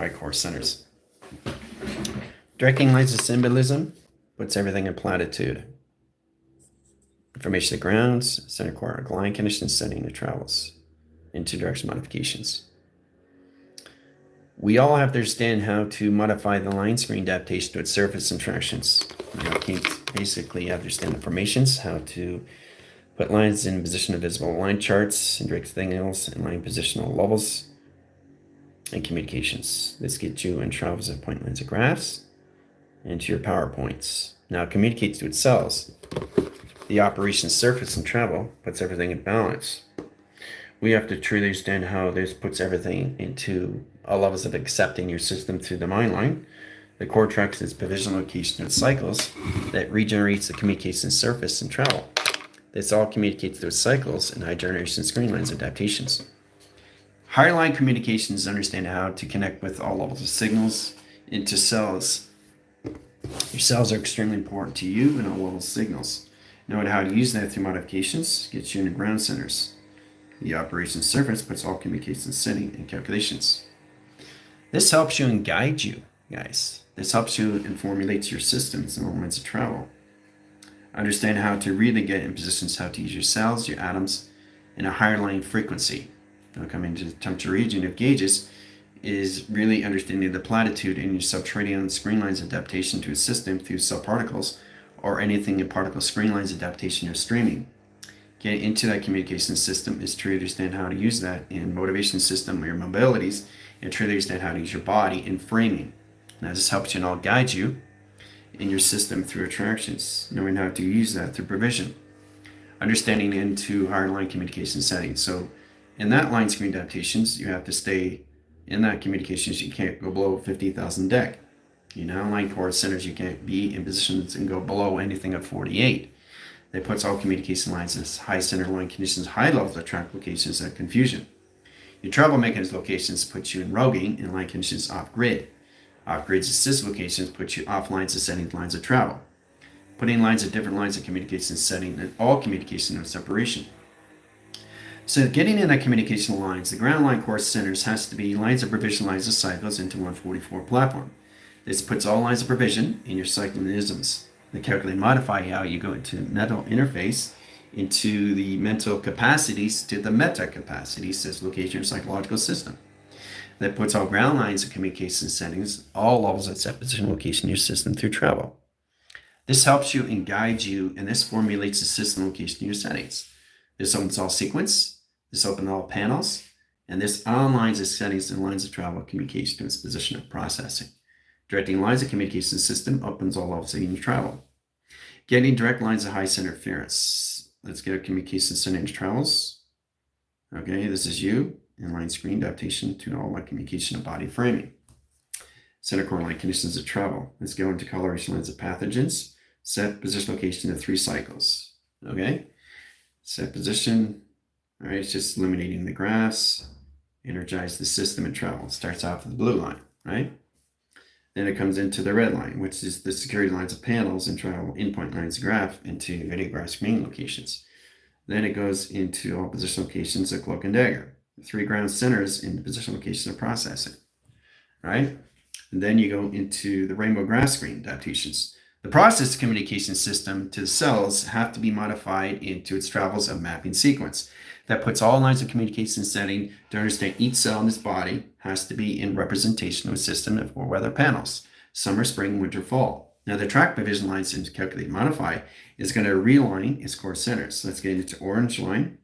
high core centers. Directing lines of symbolism puts everything in platitude. Information to grounds, center core line conditions, setting the travels into direction modifications. We all have to understand how to modify the line screen adaptation to its surface interactions. Basically understand the formations, how to put lines in position of visible line charts, and direct signals, and line positional levels, and communications. This gets you in travels of point lines of graphs into your PowerPoints. Now it communicates to its cells. The operation surface and travel puts everything in balance. We have to truly understand how this puts everything into all levels of accepting your system through the mind line. The core tracks its provisional location and cycles that regenerates the communication surface and travel. This all communicates through cycles and high generation screen lines adaptations. Higher line communications understand how to connect with all levels of signals into cells. Your cells are extremely important to you and all levels of signals. Knowing how to use that through modifications gets you into ground centers. The operation surface puts all communications setting and calculations. This helps you and guide you, guys. This helps you and formulates your systems and elements of travel. Understand how to really get in positions, how to use your cells, your atoms, in a higher line frequency. Now coming to the temperature region of gauges is really understanding the platitude in your subterranean screen lines adaptation to a system through subparticles or anything in particle screen lines adaptation or streaming. Getting into that communication system is to understand how to use that in motivation system or your mobilities, and truly understand how to use your body in framing. Now this helps you and all guide you in your system through attractions, knowing how to use that through provision. Understanding into higher line communication settings. So in that line screen adaptations, you have to stay in that communications. You can't go below 50,000 dec. Line core centers, you can't be in positions and go below anything at 48. That puts all communication lines as high center line conditions, high levels of track locations at confusion. Your travel mechanism locations put you in roguing and line conditions off grid. Off grid's assist locations put you off lines of setting lines of travel. Putting lines at different lines of communication setting and all communication of separation. So getting in that communication lines, the ground line core centers has to be lines of provision, lines of cycles into 144 platform. This puts all lines of provision in your cyclisms. They calculate modify how you go into mental interface into the mental capacities to the meta capacities as location or psychological system. That puts all ground lines of communication settings, all levels of set position location in your system through travel. This helps you and guides you, and this formulates the system location in your settings. This opens all sequence, this opens all panels, and this aligns the settings and lines of travel communication to its position of processing. Directing lines of communication system opens all levels of travel. Getting direct lines of high center interference. Let's get a communication center travels. Okay, this is you. Inline screen adaptation to all line communication of body framing. Center core line conditions of travel. Let's go into coloration lines of pathogens. Set position location of 3 cycles. Okay, set position. All right, it's just eliminating the graphs. Energize the system and travel. It starts off with the blue line, right? Then it comes into the red line, which is the security lines of panels and travel endpoint lines of graph into video graph screen locations. Then it goes into all position locations of cloak and dagger. 3 ground centers in the position location of processing, right? And then you go into the rainbow graph screen adaptations. The process communication system to the cells have to be modified into its travels of mapping sequence. That puts all lines of communication setting to understand each cell in this body has to be in representation of a system of 4 weather panels, summer, spring, winter, fall. Now the track provision lines to calculate modify is going to realign its core centers. Let's get into orange line.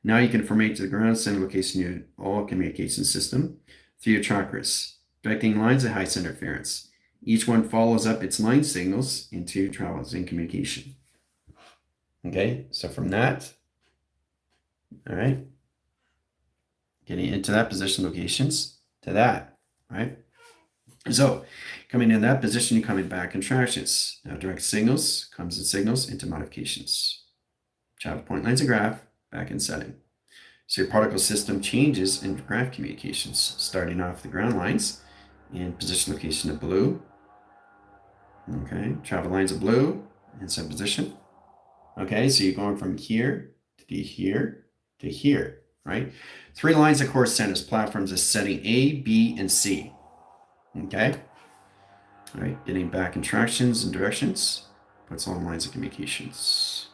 Now you can formate to the ground center location in all communication system through your chakras, directing lines of high center interference. Each one follows up its line signals into travels in communication. Okay, so from that, all right, getting into that position locations to that, right? So coming in that position, you're coming back in tractions. Now direct signals comes in signals into modifications. Travel point lines of graph, back in setting. So your particle system changes in graph communications, starting off the ground lines in position location of blue. Okay, travel lines of blue in set position. Okay, so you're going from here to here to here, right? 3 lines of core centers, platforms is setting A, B, and C. Okay. All right, getting back instructions and directions. Puts all lines of communications.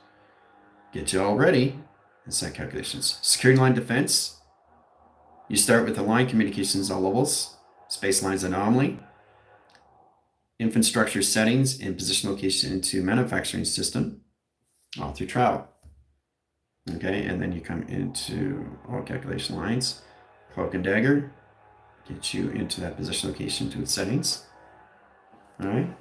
Get you all ready. And set calculations. Security line defense. You start with the line communications all levels. Space lines anomaly. Infrastructure settings and position location into manufacturing system. All through travel. Okay, and then you come into all calculation lines. Cloak and dagger. Get you into that position location to its settings. All right.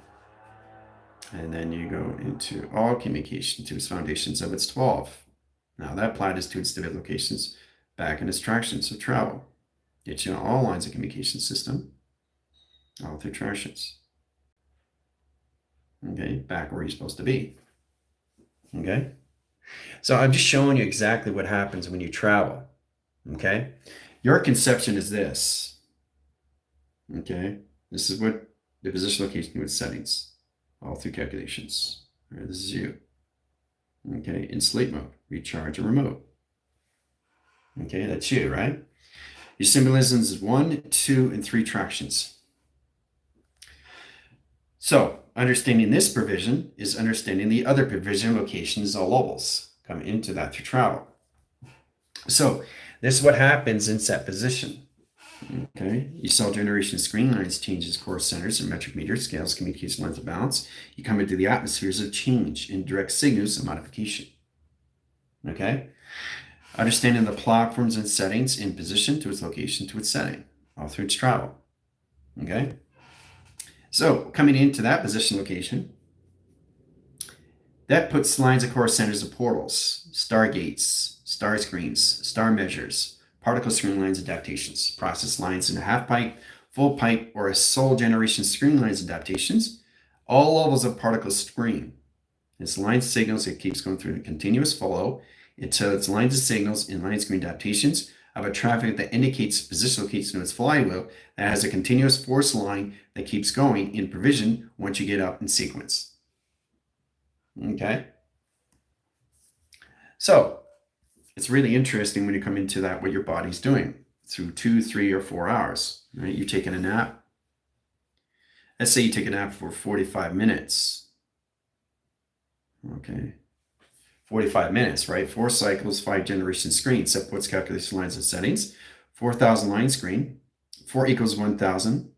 And then you go into all communication to its foundations of its 12. Now that applied is to its divided locations back in its tractions of travel. Get you on all lines of communication system, all through tractions. Okay, back where you're supposed to be. Okay, so I'm just showing you exactly what happens when you travel. Okay, your conception is this. Okay, this is what the position location with settings, all through calculations. All right, this is you. Okay, in sleep mode, recharge and remote. Okay, that's you, right? Your symbolisms is 1, 2, and 3 tractions. So understanding this provision is understanding the other provision locations, all levels come into that through travel. So this is what happens in set position. Okay, you saw generation screen lines changes core centers and metric meters, scales, communication lines of balance. You come into the atmospheres of change in direct signals of modification. Okay, understanding the platforms and settings in position to its location to its setting, all through its travel. Okay, so coming into that position location, that puts lines of core centers of portals, stargates, star screens, star measures, particle screen lines adaptations, process lines in a half pipe, full pipe, or a sole generation screen lines adaptations, all levels of particle screen. It's line signals, it keeps going through a continuous flow until it's lines of signals in line screen adaptations of a traffic that indicates position location of its flywheel that has a continuous force line that keeps going in provision once you get up in sequence. Okay. So it's really interesting when you come into that, what your body's doing through 2, 3, or 4 hours, right? You're taking a nap. Let's say you take a nap for 45 minutes. Okay. 45 minutes, right? 4 cycles, 5 generation screens. Set puts calculation lines and settings. 4,000 line screen. 4 equals 1,000.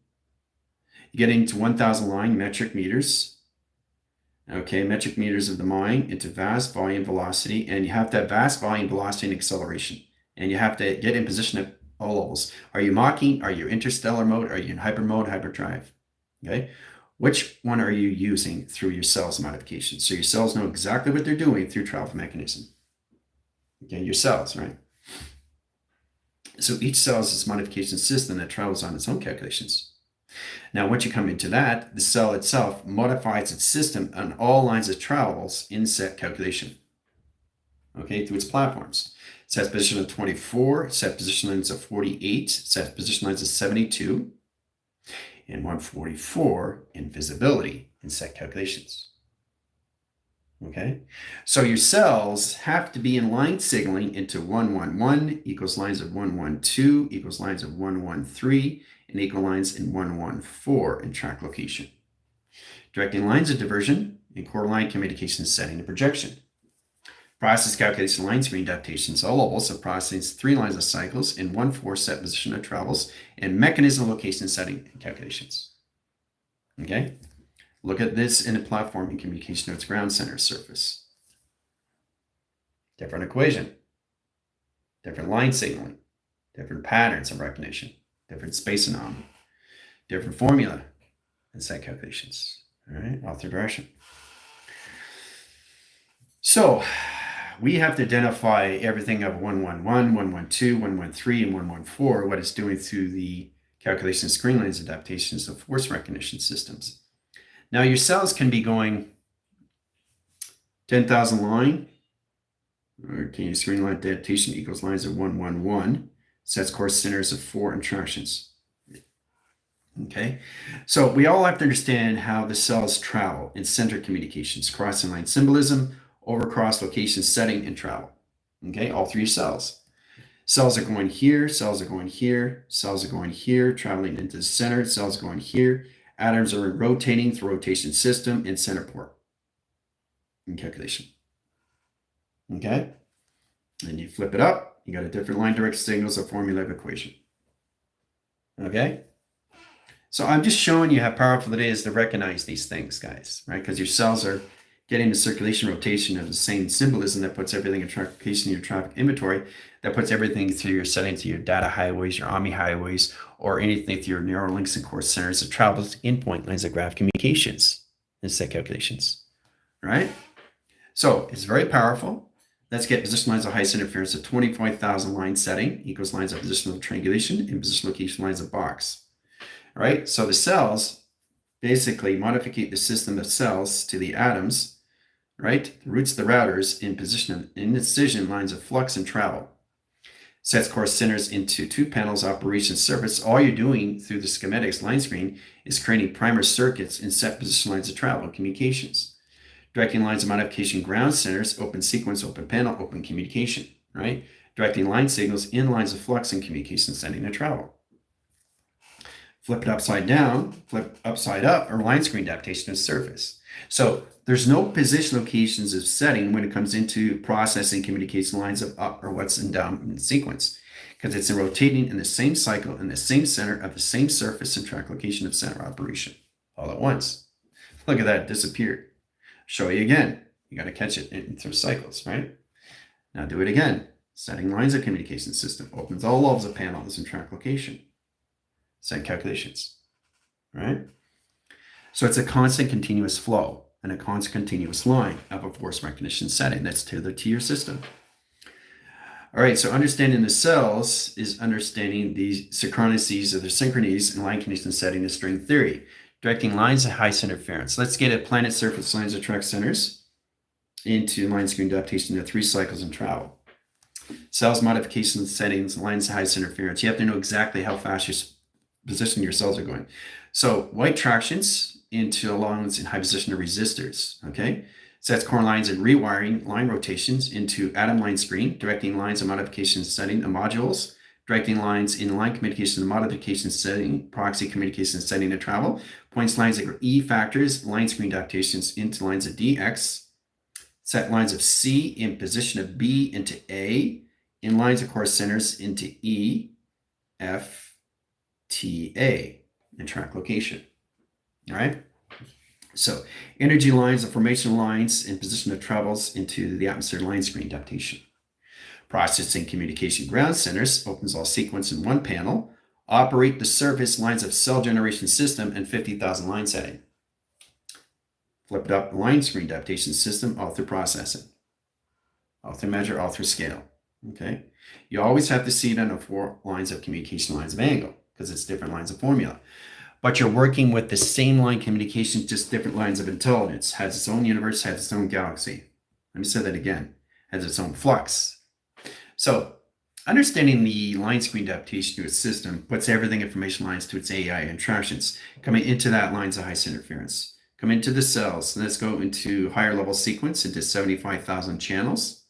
You get into 1,000 line metric meters. Okay, metric meters of the mind into vast volume velocity, and you have to have vast volume velocity and acceleration, and you have to get in position at all levels. Are you mocking? Are you interstellar mode? Are you in hyper mode, hyperdrive? Okay, which one are you using through your cells modification? So your cells know exactly what they're doing through travel mechanism. Okay, your cells, right? So each cell is this modification system that travels on its own calculations. Now, once you come into that, the cell itself modifies its system on all lines of travels in set calculation. Okay, through its platforms. Set position of 24, set position lines of 48, set position lines of 72, and 144 in visibility in set calculations. Okay, so your cells have to be in line signaling into 111 equals lines of 112 equals lines of 113 and equal lines in 114 in track location. Directing lines of diversion in core line communication setting and projection. Process calculation line screen adaptations all levels of processing 3 lines of cycles in 1/4 set position of travels and mechanism location setting and calculations. Okay, look at this in a platform in communication of its ground center surface. Different equation, different line signaling, different patterns of recognition, different space anomaly, different formula and set calculations. All right, all through direction. So we have to identify everything of 111, 112, 113, and 114, what it's doing through the calculation screen lines adaptations of force recognition systems. Now your cells can be going 10,000 line, or can you screen line adaptation equals lines of 111, sets core centers of 4 interactions. Okay, so we all have to understand how the cells travel in center communications, crossing line symbolism, over cross location setting and travel. Okay, all 3 cells. Cells are going here, cells are going here, cells are going here, traveling into the center, cells going here. Atoms are rotating through rotation system in center port in calculation. Okay? And you flip it up, you got a different line direct signals, a formula equation. Okay? So I'm just showing you how powerful it is to recognize these things, guys, right? Because your cells are getting the circulation rotation of the same symbolism that puts everything in traffic location in your traffic inventory, that puts everything through your settings, to your data highways, your OMI highways, or anything through your narrow links and core centers that travels in point lines of graph communications and set calculations, right? So it's very powerful. Let's get position lines of highest interference at 25,000 line setting equals lines of positional triangulation and position location lines of box. All right, so the cells basically modify the system of cells to the atoms, right? The roots, the routers in position in incision lines of flux and travel. Sets core centers into 2 panels operation surface. All you're doing through the schematics line screen is creating primer circuits and set position lines of travel communications. Directing lines of modification ground centers, open sequence, open panel, open communication, right? Directing line signals in lines of flux and communication sending to travel. Flip it upside down, flip upside up, or line screen adaptation of surface. So there's no position locations of setting when it comes into processing communication lines of up or what's in down in sequence, because it's rotating in the same cycle in the same center of the same surface and track location of center operation all at once. Look at that, it disappeared. Show you again. You got to catch it in through cycles, right? Now do it again. Setting lines of communication system opens all levels of panels and track location. Set calculations, right? So it's a constant continuous flow and a constant continuous line of a force recognition setting that's tailored to your system. All right, so understanding the cells is understanding the synchronicities of the synchronies and line condition setting of string theory, directing lines of highest interference. Let's get a planet surface lines of track centers into line screen adaptation to 3 cycles and travel. Cells modification settings, lines of highest interference. You have to know exactly how fast your position your cells are going. So white tractions into lines in high position of resistors, okay? Sets core lines and rewiring line rotations into atom line screen, directing lines of modification setting of modules, directing lines in line communication and modification setting, proxy communication setting to travel, points lines that are E factors, line screen adaptations into lines of DX, set lines of C in position of B into A, in lines of core centers into E, F, TA and track location. All right. So energy lines and formation lines in position of travels into the atmosphere line screen adaptation. Processing communication ground centers opens all sequence in 1 panel. Operate the surface lines of cell generation system and 50,000 line setting. Flip it up line screen adaptation system all through processing, all through measure, all through scale. Okay. You always have to see it on the 4 lines of communication lines of angle, because it's different lines of formula. But you're working with the same line communication, just different lines of intelligence. Has its own universe, has its own galaxy. Let me say that again. Has its own flux. So understanding the line screen adaptation to its system puts everything information lines to its AI interactions. Coming into that lines of highest interference. Come into the cells. Let's go into higher level sequence into 75,000 channels.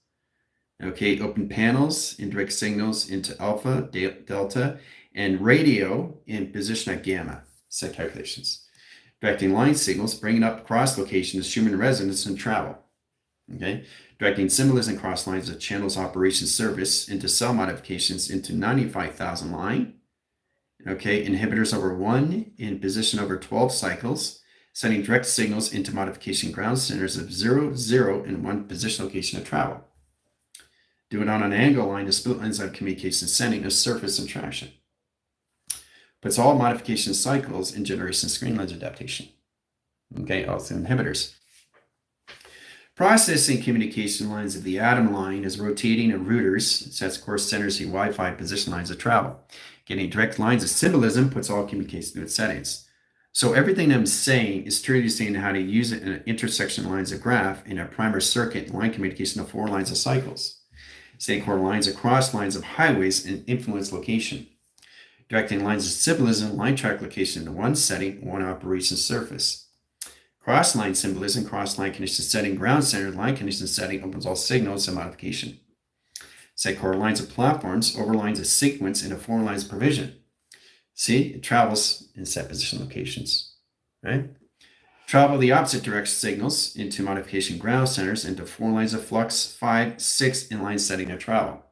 Okay, open panels, indirect signals into alpha, delta, and radio in position at gamma. Set calculations. Directing line signals, bringing up cross location to Schumann resonance and travel. Okay. Directing symbolism cross lines of channels operation service into cell modifications into 95,000 line. Okay. Inhibitors over 1 in position over 12 cycles. Sending direct signals into modification ground centers of 0, 0, and 1 position location of travel. Do it on an angle line to split lines of communication sending a surface and traction. Puts all modification cycles in generation screen lines adaptation. Okay, also inhibitors. Processing communication lines of the atom line is rotating and routers, sets core centers the Wi-Fi position lines of travel. Getting direct lines of symbolism puts all communication to its settings. So everything I'm saying is truly saying how to use it in an intersection lines of graph in a primer circuit line communication of 4 lines of cycles. Setting core lines across lines of highways and influence location. Directing lines of symbolism, line track location into 1 setting, 1 operation surface. Cross line symbolism, cross line condition setting, ground center, line condition setting opens all signals and modification. Set core lines of platforms over lines of sequence into four lines of provision. See, it travels in set position locations, right? Travel the opposite direction signals into modification ground centers into four lines of flux, 5, 6 inline setting of travel.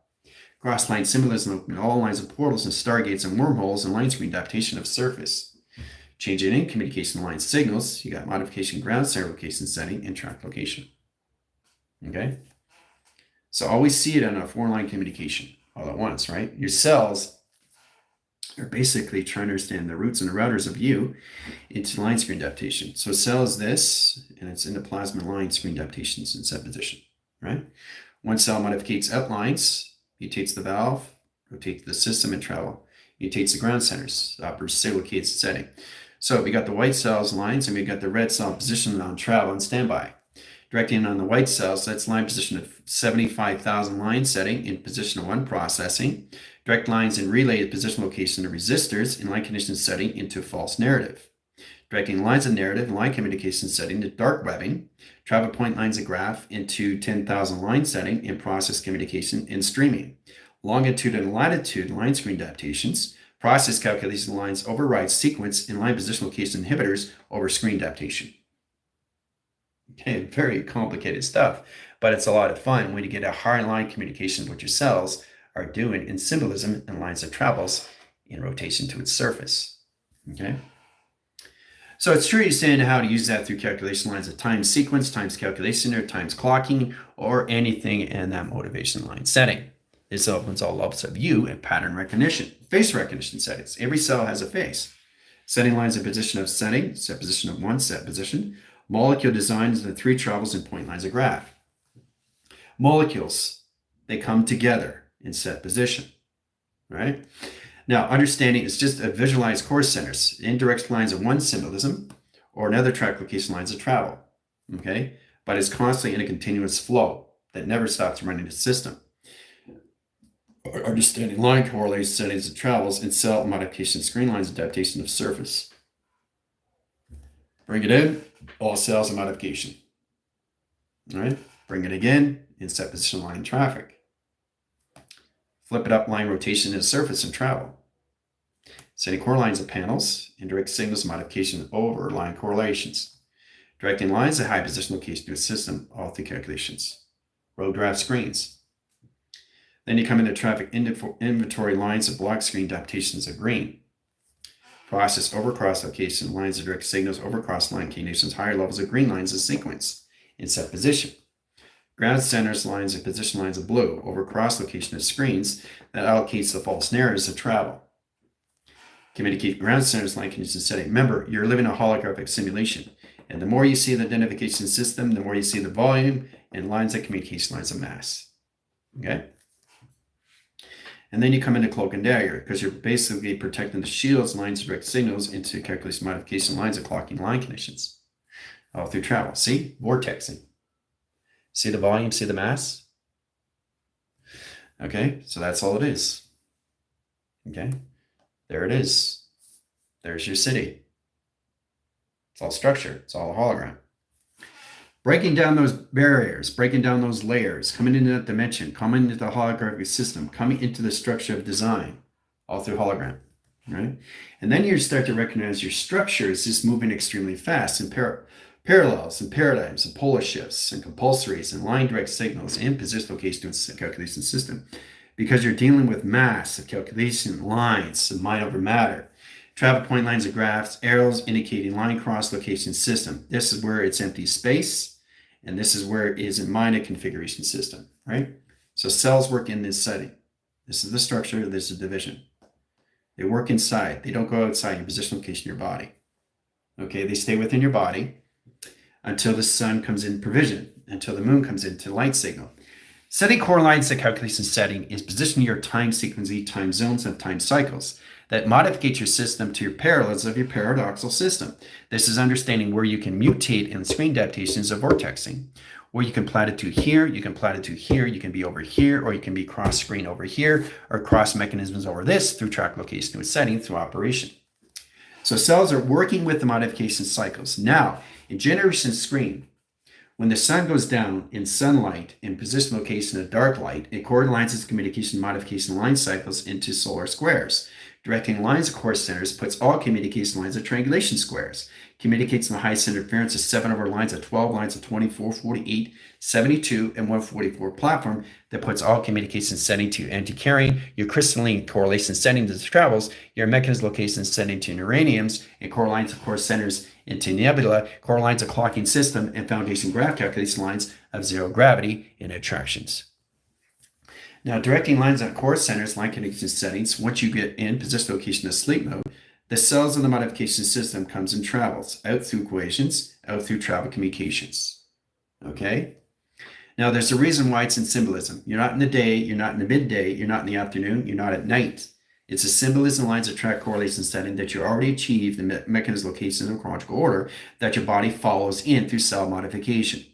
Cross-line symbolism in all lines of portals and stargates and wormholes and line screen adaptation of surface. Changing in communication line signals, you got modification ground center location setting and track location. Okay? So always see it on a four-line communication all at once, right? Your cells are basically trying to understand the routes and the routers of you into line screen adaptation. So a cell is this, and it's into plasma line screen adaptations in set position, right? One cell modificates outlines, mutates the valve, rotates the system and travel, mutates the ground centers, locates the setting. So we got the white cells lines, and we got the red cell position on travel and standby. Directing on the white cells, that's line position of 75,000 line setting in position of 1 processing. Direct lines and relay position location of resistors in line condition setting into false narrative. Directing lines of narrative line communication setting to dark webbing. Travel point lines of graph into 10,000 line setting in process communication and streaming. Longitude and latitude line screen adaptations. Process calculation lines override sequence in line position location inhibitors over screen adaptation. Okay, very complicated stuff, but it's a lot of fun when you get a hard line communication of what your cells are doing in symbolism and lines of travels in rotation to its surface. Okay, so it's true you're saying how to use that through calculation lines of time sequence, times calculation, or times clocking, or anything in that motivation line setting. This opens all levels of view and pattern recognition, face recognition settings. Every cell has a face. Setting lines of position of setting, set position of 1, set position. Molecule designs the 3 travels and point lines of graph. Molecules, they come together in set position, right? Now, understanding is just a visualized core centers, indirect lines of one symbolism or another track location lines of travel, okay? But it's constantly in a continuous flow that never stops running the system. Understanding line correlation settings of travels and cell modification screen lines adaptation of surface. Bring it in, all cells and modification. All right, bring it again in set position line traffic. Flip it up line rotation and surface and travel. Setting core lines of panels, indirect signals modification over line correlations. Directing lines at high position location to a system, all through calculations. Row draft screens. Then you come into traffic inventory lines of block screen adaptations of green. Process over cross location lines of direct signals over cross line conditions, higher levels of green lines of sequence in set position. Ground centers lines of position lines of blue over cross location of screens that allocates the false narratives of travel. Communicate ground centers line condition setting. Remember, you're living a holographic simulation, and the more you see the identification system, the more you see the volume and lines of communication lines of mass. Okay? And then you come into cloak and dagger because you're basically protecting the shields, lines of direct signals into calculation modification lines of clocking line conditions all through travel. See? Vortexing. See the volume, see the mass? Okay, so that's all it is. Okay, there it is. There's your city. It's all structure. It's all a hologram. Breaking down those barriers, breaking down those layers, coming into that dimension, coming into the holographic system, coming into the structure of design, all through hologram, right? And then you start to recognize your structure is just moving extremely fast in parallels and paradigms and polar shifts and compulsories and line direct signals and position location calculation system, because you're dealing with mass of calculation lines of mind over matter. Travel point lines of graphs, arrows indicating line cross location system. This is where it's empty space. And this is where it is in mind a configuration system, right? So cells work in this setting. This is the structure, this is division. They work inside. They don't go outside your position location of your body. Okay, they stay within your body until the sun comes in provision, until the moon comes into light signal. Setting core lines to calculation setting is positioning your time sequence, time zones, and time cycles that modificate your system to your parallels of your paradoxal system. This is understanding where you can mutate in screen adaptations of vortexing, where you can platitude here, you can platitude here, you can be over here, or you can be cross screen over here, or cross mechanisms over this through track location with setting through operation. So cells are working with the modification cycles. Now, in generation screen, When the sun goes down in sunlight in position location of dark light, it coordinates its communication modification line cycles into solar squares. Directing lines of course centers puts all communication lines at triangulation squares. Communicates in the highest interference of 7 over lines of 12 lines of 24, 48, 72, and 144 platform that puts all communication setting to anti-carrying, your crystalline correlation setting to the travels, your mechanism location setting to uraniums, and core lines of course centers into nebula, core lines of clocking system, and foundation graph calculation lines of zero gravity and attractions. Now, directing lines on core centers, line connection settings, once you get in position location of sleep mode, the cells of the modification system comes and travels out through equations, out through travel communications. Okay? Now, there's a reason why it's in symbolism. You're not in the day, you're not in the midday, you're not in the afternoon, you're not at night. It's a symbolism lines of track correlation setting that you already achieved the mechanism location in chronological order that your body follows in through cell modification.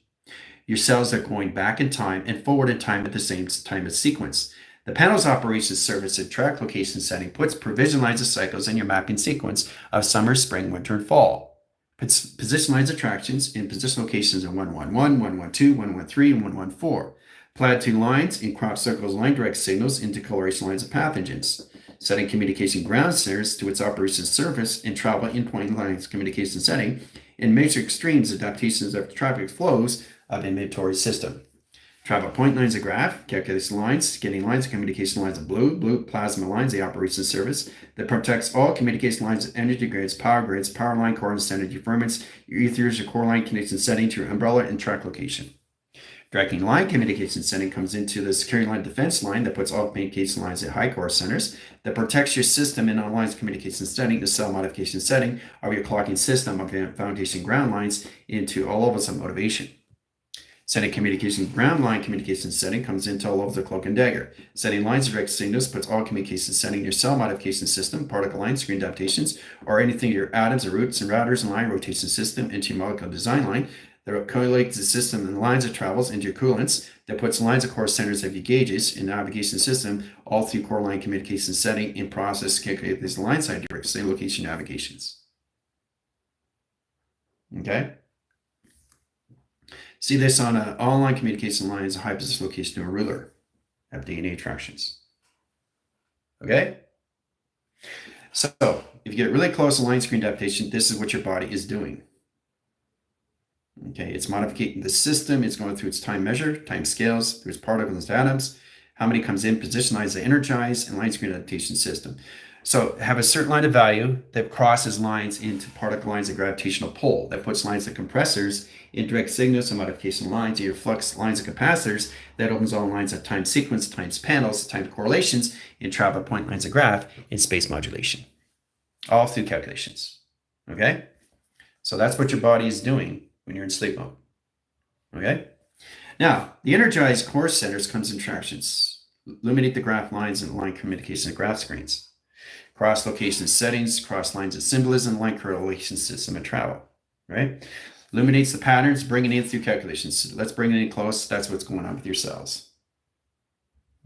Your cells are going back in time and forward in time at the same time as sequence. The panel's operations service and track location setting puts provision lines of cycles in your mapping sequence of summer, spring, winter, and fall. Puts position lines attractions in position locations of 111, 112, 113, and 114. Platitude lines in crop circles line direct signals into coloration lines of pathogens. Setting communication ground centers to its operations surface and travel endpoint lines communication setting in major extremes adaptations of traffic flows of inventory system. Travel point lines of graph, calculation lines, getting lines of communication lines of blue plasma lines, the operations service that protects all communication lines of energy grids, power line coordinates, energy firmaments, your ethers, your core line connection setting to your umbrella and track location. Directing line communication setting comes into the security line defense line that puts all communication lines at high core centers that protects your system in all lines communication setting, the cell modification setting of your clocking system of foundation ground lines into all levels of motivation. Setting communication ground line communication setting comes into all levels of cloak and dagger. Setting lines of direct signals puts all communication setting your cell modification system, particle line, screen adaptations, or anything your atoms or roots and routers and line rotation system into your molecular design line that collates the system and lines of travels into your coolants that puts lines of core centers of your gauges in navigation system all through core line communication setting in process calculate these line side direct same location navigations. Okay. See this on all line communication lines, high position location to a ruler have DNA attractions. Okay? So if you get really close to line screen adaptation, this is what your body is doing. Okay, it's modifying the system, it's going through its time measure, time scales, through its particles and atoms, how many comes in, position lines to energize, and line screen adaptation system. So have a certain line of value that crosses lines into particle lines of gravitational pull, that puts lines of compressors in direct signals and modification lines, your flux lines of capacitors, that opens all lines of time sequence, times panels, time correlations, and travel point lines of graph in space modulation. All through calculations. Okay? So that's what your body is doing when you're in sleep mode. Okay? Now, the energized core centers comes in tractions. Illuminate the graph lines and line communication of graph screens. Cross location settings, cross lines of symbolism, line correlation system and travel. Right? Illuminates the patterns, bringing it in through calculations. Let's bring it in close. That's what's going on with your cells.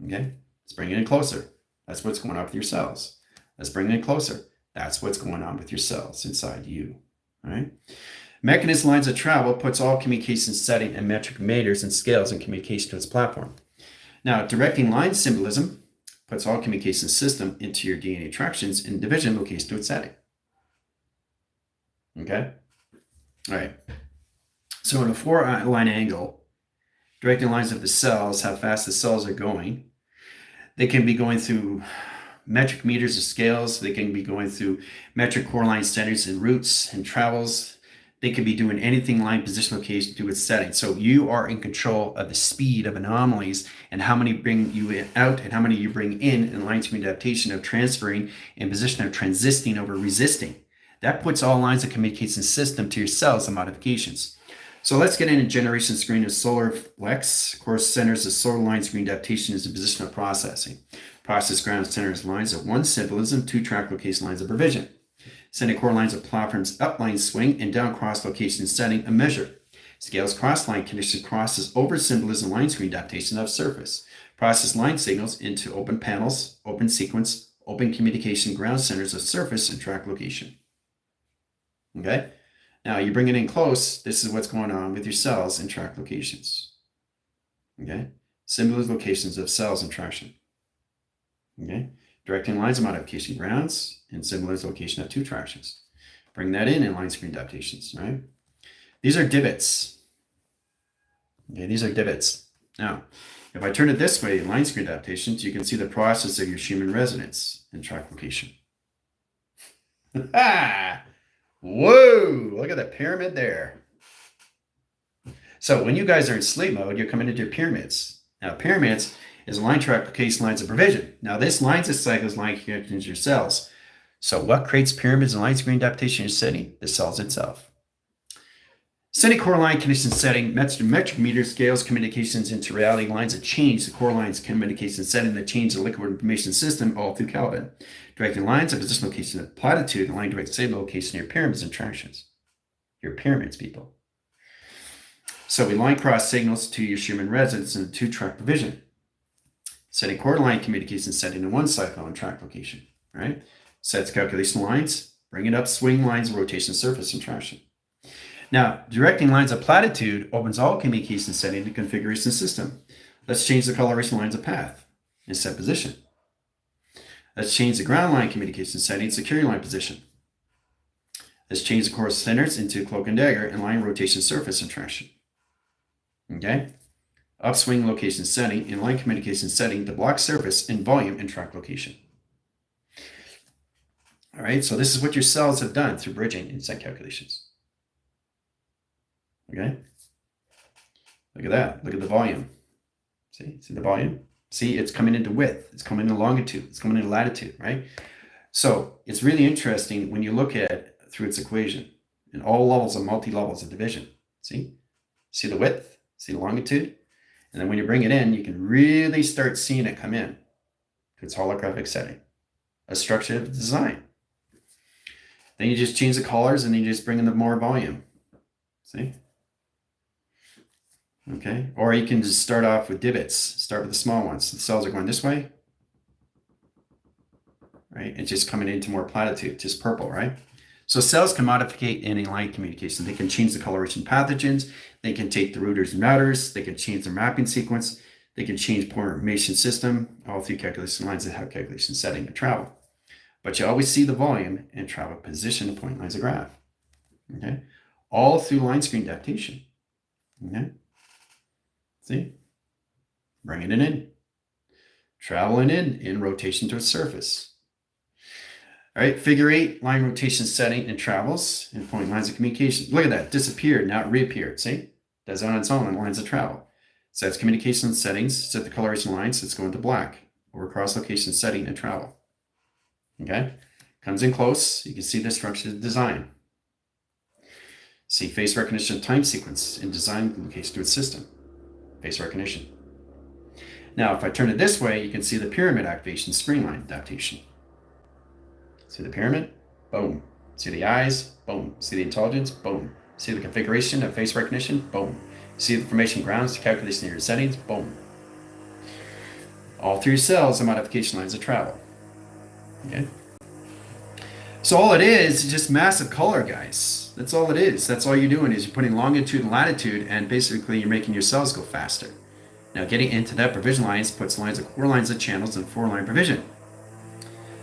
Okay? Let's bring it in closer. That's what's going on with your cells. Let's bring it in closer. That's what's going on with your cells inside you. All right? Mechanism lines of travel puts all communication setting and metric meters and scales in communication to its platform. Now, directing line symbolism puts all communication system into your DNA attractions and division location to its setting. Okay? All right. So in a 4-line angle, directing lines of the cells, how fast the cells are going, they can be going through metric meters of scales. They can be going through metric core line centers and roots and travels. They can be doing anything line position location to its setting. So you are in control of the speed of anomalies and how many bring you out and how many you bring in line screen adaptation of transferring and position of transisting over resisting. That puts all lines of communication system to your cells and modifications. So let's get into generation screen of solar flex. Core centers of solar line screen adaptation is a position of processing. Process ground centers lines of one symbolism, 2 track location lines of provision. Sending core lines of platforms up line swing and down cross location setting a measure. Scales cross line condition crosses over symbolism line screen adaptation of surface. Process line signals into open panels, open sequence, open communication ground centers of surface and track location. Okay? Now you bring it in close, this is what's going on with your cells and track locations. Okay, symbolized locations of cells and traction. Okay, directing lines of modification grounds and symbolized location of two tractions. Bring that in line screen adaptations, right? These are divots. Okay, these are divots. Now, if I turn it this way, line screen adaptations, you can see the process of your human resonance and track location. Ah! Whoa! Look at that pyramid there. So when you guys are in sleep mode, you're coming into your pyramids. Now, pyramids is line track location lines of provision. Now, this lines of cycles line connections to your cells. So what creates pyramids and line screen adaptation in setting? The cells itself. Setting core line condition setting, metric meter scales communications into reality lines that change the core lines communication setting that change the liquid information system all through Kelvin. Directing lines of position location of platitude and line direct signal location of your pyramids and tractions. Your pyramids, people. So we line cross signals to your Schumann resonance and two track provision. Setting core line communication setting in one cycle and track location. Right? Sets calculation lines, bring it up, swing lines, rotation surface and traction. Now, directing lines of platitude opens all communication setting to configuration system. Let's change the coloration lines of path and set position. Let's change the ground line communication setting, security line position. Let's change the core centers into cloak and dagger and line rotation surface and traction. Okay? Upswing location setting and line communication setting to block surface and volume and track location. All right, so this is what your cells have done through bridging and set calculations. Okay, look at that. Look at the volume. See the volume? See, it's coming into width. It's coming into longitude. It's coming into latitude, right? So it's really interesting when you look at it through its equation in all levels of multi-levels of division. See the width, see the longitude, and then when you bring it in, you can really start seeing it come in to its holographic setting, a structured design. Then you just change the colors and then you just bring in the more volume. See? Okay, or you can just start off with divots. Start with the small ones. The cells are going this way, right? And just coming into more platitude, just purple, right? So cells can modify any line communication. They can change the coloration pathogens. They can take the routers and routers. They can change their mapping sequence. They can change point information system, all through calculation lines that have calculation setting to travel. But you always see the volume and travel position of point lines of graph. Okay, all through line screen adaptation. Okay. See? Bringing it in. Traveling in rotation to its surface. All right, figure 8, line rotation setting and travels and point lines of communication. Look at that, disappeared, now it reappeared. See? Does it on its own on lines of travel. Sets communication settings, set the coloration lines, it's going to black. Over cross location setting and travel. Okay? Comes in close, you can see the structured design. See face recognition time sequence and design location to its system. Face recognition. Now, if I turn it this way, you can see the pyramid activation screen line adaptation. See the pyramid? Boom. See the eyes? Boom. See the intelligence? Boom. See the configuration of face recognition? Boom. See the formation grounds to calculation of your settings? Boom. All through your cells, the modification lines of travel. Okay? So all it is just massive color, guys. That's all it is. That's all you're doing is you're putting longitude and latitude, and basically you're making your cells go faster. Now getting into that provision lines puts lines of 4 lines of channels and 4 line provision.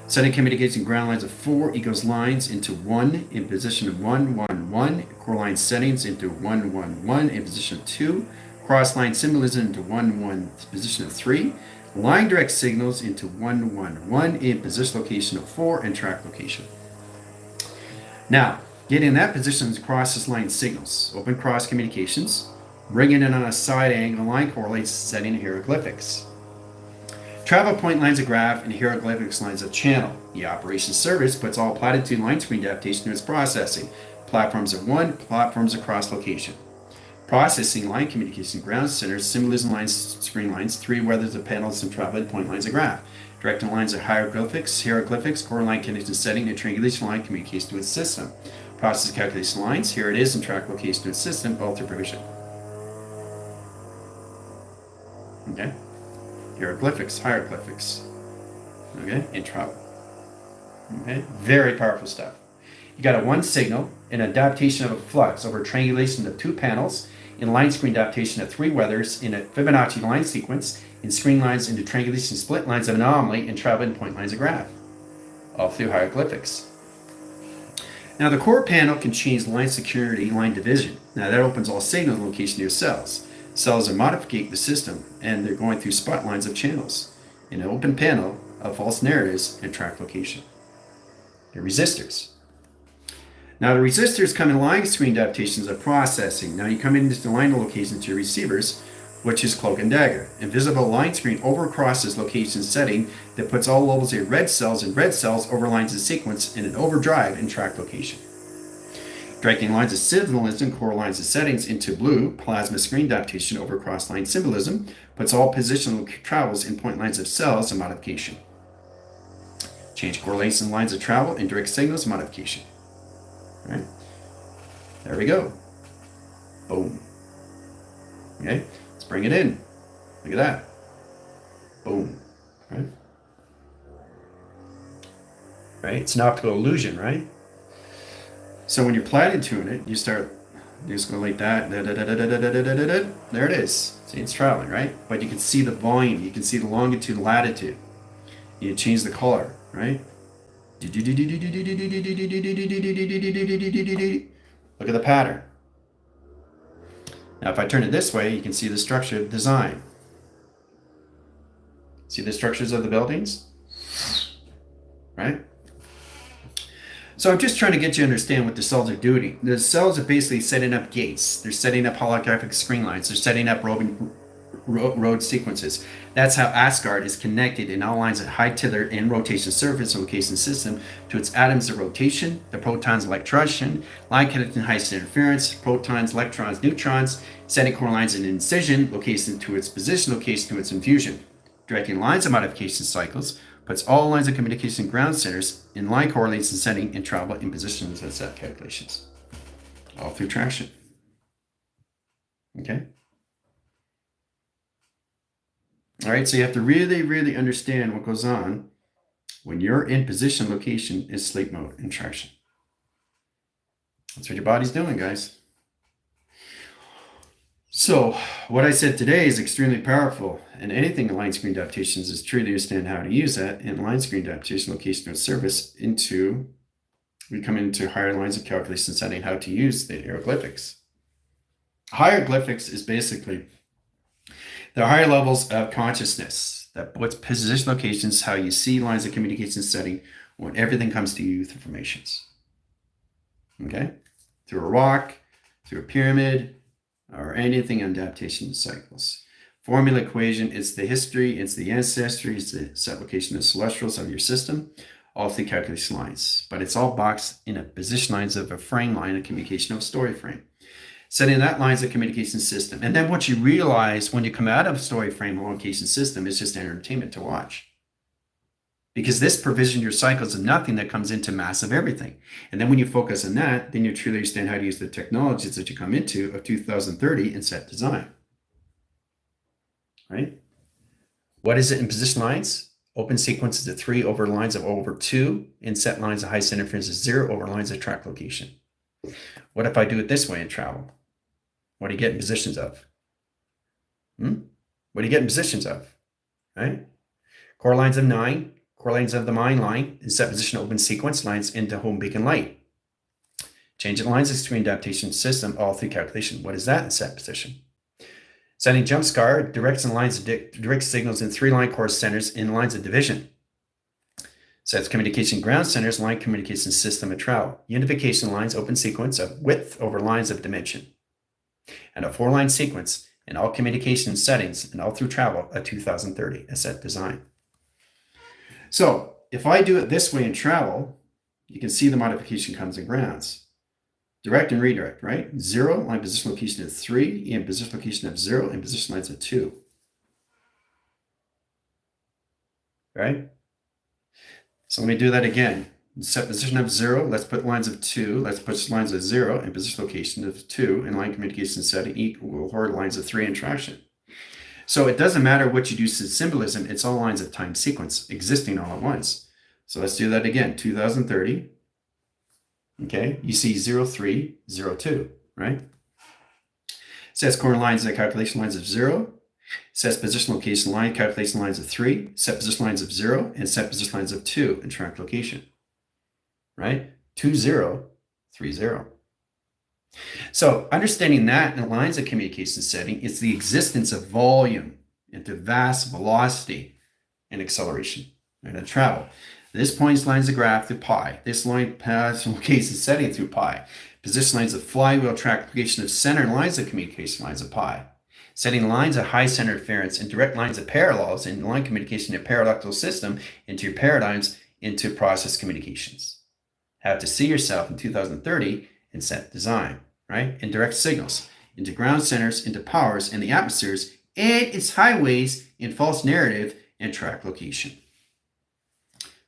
Setting communication ground lines of 4 equals lines into 1 in position of 1, 1, 1. Core line settings into 1, 1, 1 in position of 2. Cross line symbolism into 1, 1 position of 3. Line direct signals into 1, 1, 1 in position location of 4 and track location. Now, getting that position across this line signals. Open cross communications. Bringing it on a side angle line correlates setting hieroglyphics. Travel point lines of graph and hieroglyphics lines of channel. The operation service puts all platitude line screen adaptation to its processing. Platforms of 1, platforms across location. Processing line communication ground centers, symbolism lines, screen lines, 3 weathers of panels and travel point lines of graph. Directing lines of hieroglyphics, core line condition setting, and triangulation line communication to its system. Process calculation lines, here it is, and track location to its system, all through provision. Okay? Hieroglyphics. Okay? And travel. Okay? Very powerful stuff. You got a one signal, an adaptation of a flux over triangulation of two panels, in line screen adaptation of three weathers, in a Fibonacci line sequence, in screen lines into triangulation split lines of anomaly, and travel in point lines of graph, all through hieroglyphics. Now the core panel can change line security, line division. Now that opens all signal location to your cells. Cells are modifying the system, and they're going through spot lines of channels. In an open panel of false narratives and track location. The resistors. Now the resistors come in line screen adaptations of processing. Now you come into the line locations to your receivers, which is cloak and dagger. Invisible line screen overcrosses location setting that puts all levels of red cells and red cells over lines of sequence in an overdrive in track location. Directing lines of symbolism, core lines of settings into blue, plasma screen adaptation over cross line symbolism, puts all positional travels in point lines of cells and modification. Change correlation lines of travel in direct signals modification. All right, there we go. Boom. Okay, let's bring it in. Look at that. Boom. Right? Right, it's an optical illusion, right? So when you're platitude it, you just go like that. There it is. See, it's traveling, right? But you can see the volume. You can see the longitude, latitude. You change the color, right? Look at the pattern. Now, if I turn it this way, you can see the structure of design. See the structures of the buildings? Right? So I'm just trying to get you to understand what the cells are doing. The cells are basically setting up gates. They're setting up holographic screen lines. They're setting up road sequences. That's how Asgard is connected in all lines at high tether and rotation surface location system to its atoms of rotation, the protons, electron, line connecting high interference, protons, electrons, neutrons, setting core lines in incision, location to its position, location to its infusion. Directing lines of modification cycles puts all lines of communication ground centers in line correlation setting and travel in positions and set calculations. All through traction. Okay? All right, so you have to really, really understand what goes on when you're in position location in sleep mode in traction. That's what your body's doing, guys. So what I said today is extremely powerful, and anything in line screen adaptations is true to understand how to use that in line screen adaptation location of service we come into higher lines of calculation setting how to use the hieroglyphics. Hieroglyphics is basically the higher levels of consciousness that puts position locations, how you see lines of communication setting when everything comes to you through formations. Okay? Through a rock, through a pyramid, or anything in adaptation cycles. Formula equation, it's the history, it's the ancestry, it's the set location of celestials of your system, all through calculation lines. But it's all boxed in a position lines of a frame line of communication of a story frame. Setting that lines of communication system. And then what you realize when you come out of story frame location system is just entertainment to watch. Because this provisions your cycles of nothing that comes into massive everything. And then when you focus on that, then you truly understand how to use the technologies that you come into of 2030 and set design. Right? What is it in position lines? Open sequences of 3 over lines of over 2, and set lines of high center interference of 0 over lines of track location. What if I do it this way in travel? What do you get in positions of? What do you get in positions of? Right? Core lines of 9. Core lines of the mind line and set position open sequence lines into home beacon light. Change the lines of screen adaptation system all through calculation. What is that in set position? Setting jump scar directs and lines of direct signals in 3 line core centers in lines of division. Sets communication ground centers, line communication system of travel. Unification lines open sequence of width over lines of dimension. And a 4-line sequence in all communication settings and all through travel at 2030 a set design. So if I do it this way in travel, you can see the modification comes in grounds. Direct and redirect, right? 0, line position location of 3, and position location of 0, and position lines of 2. Right? So let me do that again. Set position of 0, let's put lines of 2, let's put lines of 0, and position location of 2, and line communication setting equal or lines of 3 in traction. So it doesn't matter what you do to symbolism, it's all lines of time sequence existing all at once. So let's do that again. 2030. Okay, you see 0, 3, 0, 2, right? Sets corner lines and calculation lines of 0. Sets position location line, calculation lines of 3. Set position lines of 0, and set position lines of 2 in track location, right? 2, 0, 3, 0. So understanding that in the lines of communication setting is the existence of volume into vast velocity and acceleration and travel. This points lines the graph through pi. This line has location setting through pi. Position lines of flywheel track location of center lines of communication lines of pi. Setting lines of high center interference and direct lines of parallels in line communication in a paradoxical system into your paradigms into process communications. Have to see yourself in 2030 in set design, right? And direct signals into ground centers, into powers, and the atmospheres, and its highways in false narrative and track location.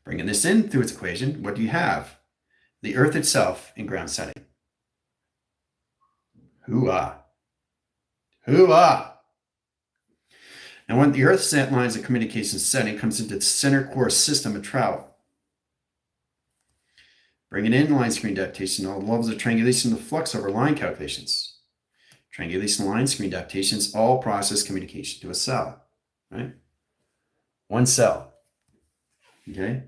Bringing this in through its equation, what do you have? The Earth itself in ground setting. Hoo-ah. Hoo-ah. And when the Earth set lines of communication setting comes into the center core system of travel, bringing in line screen adaptation, all levels of triangulation of flux over line calculations. Triangulation line screen adaptations, all process communication to a cell, right? One cell, okay?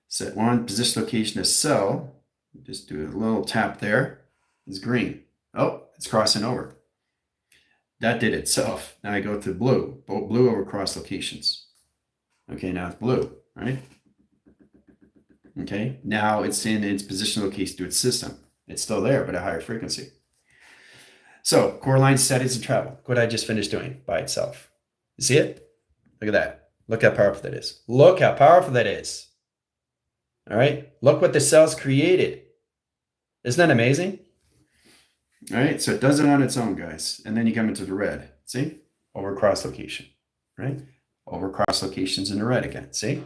Set one position location of cell, just do a little tap there, it's green. Oh, it's crossing over. That did itself. Now I go to blue, blue over cross locations. Okay, now it's blue, right? Okay, now it's in its position location to its system. It's still there, but at a higher frequency. So core line settings and travel. What I just finished doing by itself. You see it? Look at that. Look how powerful that is. Look how powerful that is. All right, look what the cell's created. Isn't that amazing? All right, so it does it on its own, guys. And then you come into the red. See? Over cross location, right? Over cross locations in the red again. See?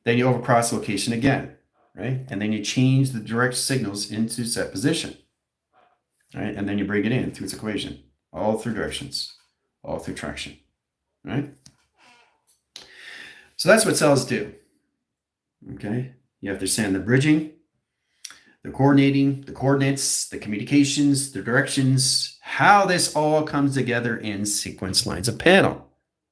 Then you over cross location again, right? And then you change the direct signals into set position, right? And then you bring it in through its equation, all through directions, all through traction, right? So that's what cells do, okay? You have to understand the bridging, the coordinating, the coordinates, the communications, the directions, how this all comes together in sequence lines of panel.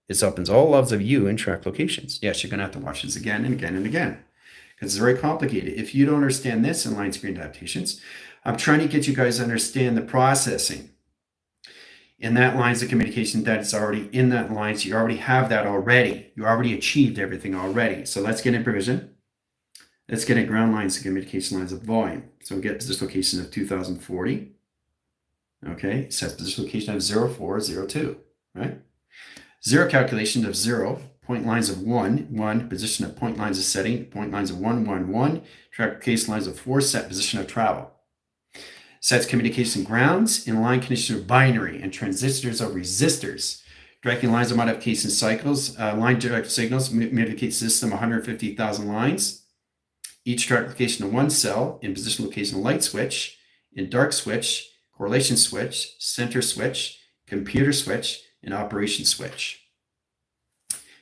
This opens all levels of you in track locations. Yes, you're going to have to watch this again and again and again because it's very complicated. If you don't understand this in line screen adaptations, I'm trying to get you guys to understand the processing in that lines of communication that is already in that lines. You already have that already. You already achieved everything already. So let's get in provision. Let's get at ground lines of communication lines of volume. So we get position location of 2040. Okay, sets position location of 0402, right? 0 calculation of 0, point lines of 1, position of point lines of setting, point lines of 1, track location lines of 4, set position of travel. Sets communication grounds in line condition of binary and transistors of resistors. Directing lines of modification cycles, line direct signals, modification system 150,000 lines. Each track location of one cell in position location light switch, in dark switch, correlation switch, center switch, computer switch, and operation switch.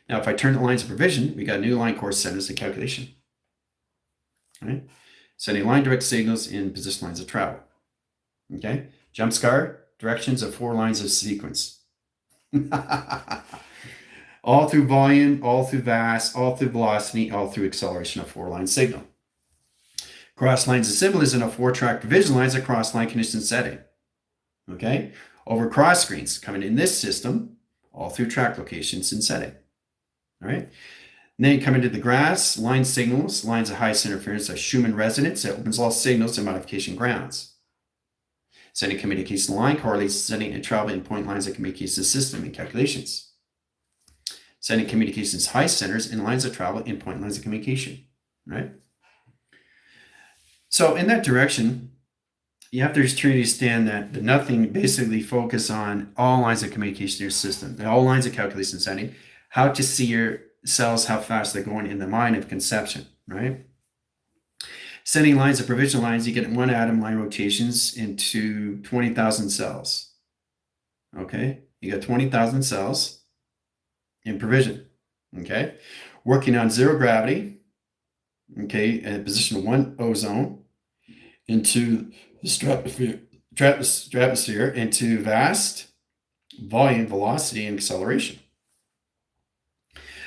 Now, if I turn the lines of provision, we got new line core centers and calculation. All right, setting line direct signals in position lines of travel. Okay, jump scar directions of 4 lines of sequence. All through volume, all through mass, all through velocity, all through acceleration of 4-line signal. Cross lines of symbolism of 4-track provision lines across line condition setting. Okay, over cross screens coming in this system, all through track locations and setting. All right, and then you come into the graphs, line signals, lines of highest interference of Schumann resonance that opens all signals and modification grounds. Setting communication line correlates setting and travel in point lines of communication system and calculations. Setting communications high centers in lines of travel in point lines of communication, right? So in that direction, you have to understand that the nothing basically focus on all lines of communication in your system, all lines of calculation setting, how to see your cells, how fast they're going in the mind of conception, right? Setting lines of provision lines, you get 1 atom line rotations into 20,000 cells. Okay, you got 20,000 cells in provision. Okay, working on 0 gravity. Okay, at position 1 ozone. into the stratosphere into vast volume, velocity, and acceleration.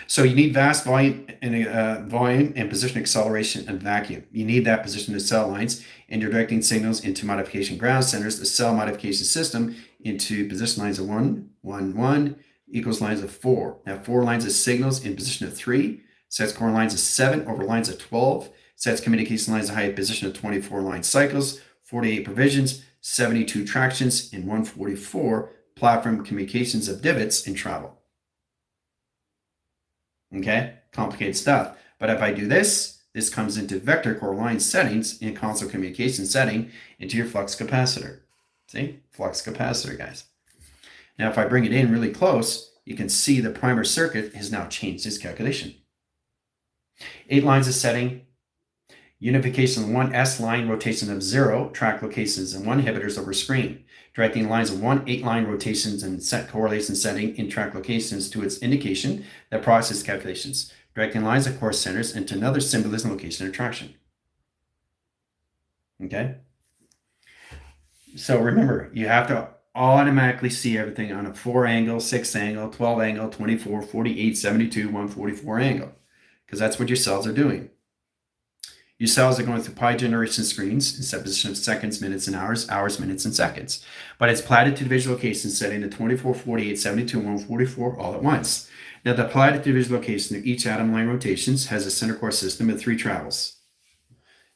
So you need vast volume and position acceleration and vacuum. You need that position of cell lines, and you're directing signals into modification ground centers, the cell modification system into position lines of 1, 1, 1 equals lines of 4. Now 4 lines of signals in position of 3, sets core lines of 7 over lines of 12, sets communication lines of height position of 24 line cycles, 48 provisions, 72 tractions, and 144 platform communications of divots in travel. Okay, complicated stuff. But if I do this, this comes into vector core line settings in console communication setting into your flux capacitor. See, flux capacitor, guys. Now, if I bring it in really close, you can see the primer circuit has now changed its calculation. 8 lines of setting, unification of 1 S line, rotation of 0, track locations, and 1 inhibitors over screen. Directing lines of 1 8-line rotations and set correlation setting in track locations to its indication that process calculations. Directing lines of course centers into another symbolism location or traction. Okay? So remember, you have to automatically see everything on a 4 angle, 6 angle, 12 angle, 24, 48, 72, 144 angle, because that's what your cells are doing. Your cells are going through pi generation screens in supposition of seconds, minutes, and hours, hours, minutes, and seconds. But it's platted to the visual location setting to 24, 48, 72, and 144 all at once. Now, the platted to the visual location of each atom line rotations has a center core system of 3 travels.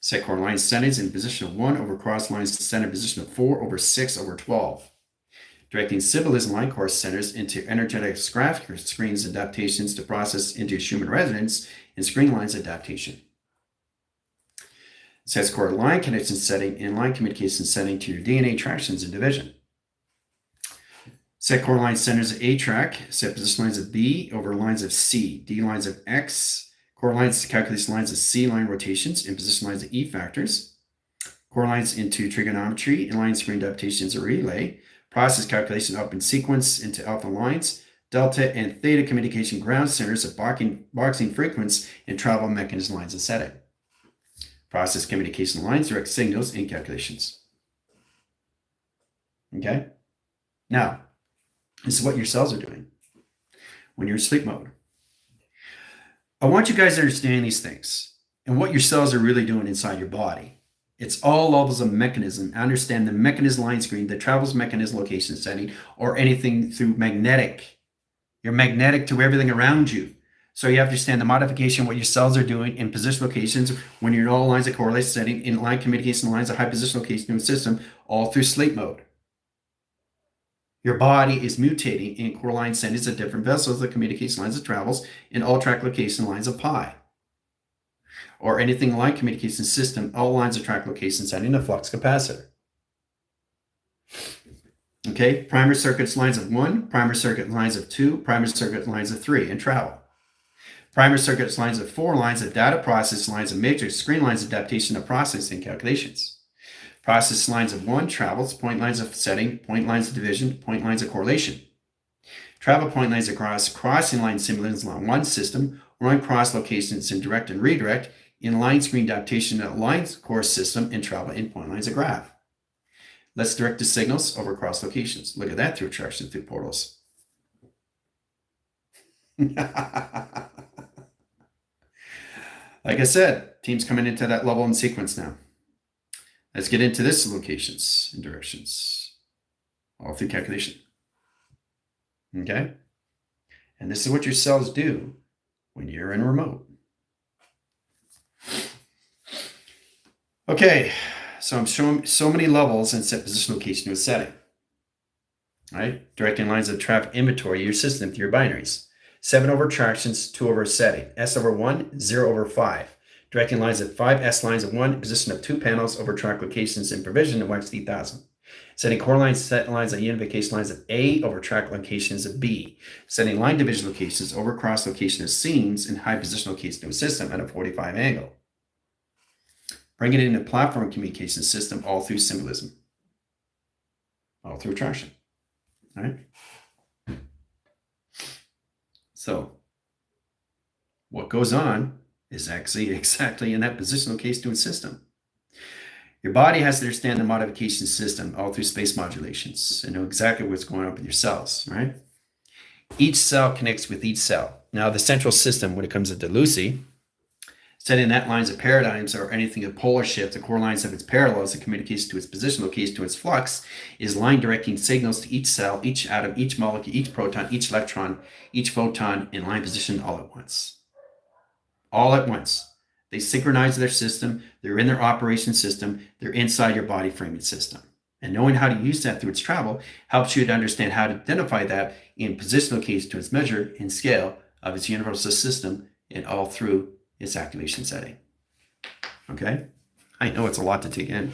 Set core line settings in position of 1 over cross lines to center position of 4 over 6 over 12. Directing symbolism line core centers into energetic graphic screens adaptations to process into Schumann resonance and screen lines adaptation. Sets core line connection setting and line communication setting to your DNA tractions and division. Set core line centers of A track, set position lines of B over lines of C, D lines of X, core lines to calculate lines of C line rotations and position lines of E factors, core lines into trigonometry and line screen adaptations or relay, process calculation up in sequence into alpha lines, delta and theta communication ground centers of boxing frequency and travel mechanism lines of setting. Process communication lines, direct signals, and calculations. Okay? Now, this is what your cells are doing when you're in sleep mode. I want you guys to understand these things and what your cells are really doing inside your body. It's all levels of mechanism. Understand the mechanism line screen, the travels mechanism location setting, or anything through magnetic. You're magnetic to everything around you. So you have to understand the modification, what your cells are doing in position locations when you're in all lines of correlation setting, in line communication lines of high position location in the system, all through sleep mode. Your body is mutating in core line settings of different vessels, the communication lines of travels, in all track location lines of pi. Or anything line communication system, all lines of track location setting, a flux capacitor. Okay, primer circuits lines of 1, primer circuit lines of 2, primer circuit lines of 3, and travel. Primer circuits lines of 4, lines of data process, lines of matrix, screen lines adaptation of processing calculations. Process lines of 1, travels, point lines of setting, point lines of division, point lines of correlation. Travel point lines across, crossing line symbolism on 1 system, or on cross locations in direct and redirect, in line screen adaptation of line core system, and travel in point lines of graph. Let's direct the signals over cross locations. Look at that through attraction through portals. Like I said, teams coming into that level in sequence now. Let's get into this locations and directions, all through calculation. Okay? And this is what your cells do when you're in remote. Okay, so I'm showing so many levels and set position location to a setting. Right? Directing lines of traffic inventory, your system through your binaries. 7 over tractions, 2 over setting. S over 1, 0 over 5. Directing lines of 5 S lines of 1, position of 2 panels over track locations in provision of YXT1000. Setting core lines, set lines on unification lines of A over track locations of B. Setting line division locations over cross location of seams in high position location of a system at a 45 angle. Bring it into platform communication system all through symbolism. All through attraction. All right? So, what goes on is actually exactly in that position location to a system. Your body has to understand the modification system all through space modulations and know exactly what's going on with your cells, right? Each cell connects with each cell. Now, the central system, when it comes to Lucy, setting net lines of paradigms or anything of polar shift, the core lines of its parallels, that communicates to its position, location to its flux, is line directing signals to each cell, each atom, each molecule, each proton, each electron, each photon in line position all at once. All at once. They synchronize their system. They're in their operation system. They're inside your body framing system. And knowing how to use that through its travel helps you to understand how to identify that in position, location to its measure and scale of its universal system and all through its activation setting. Okay? I know it's a lot to take in,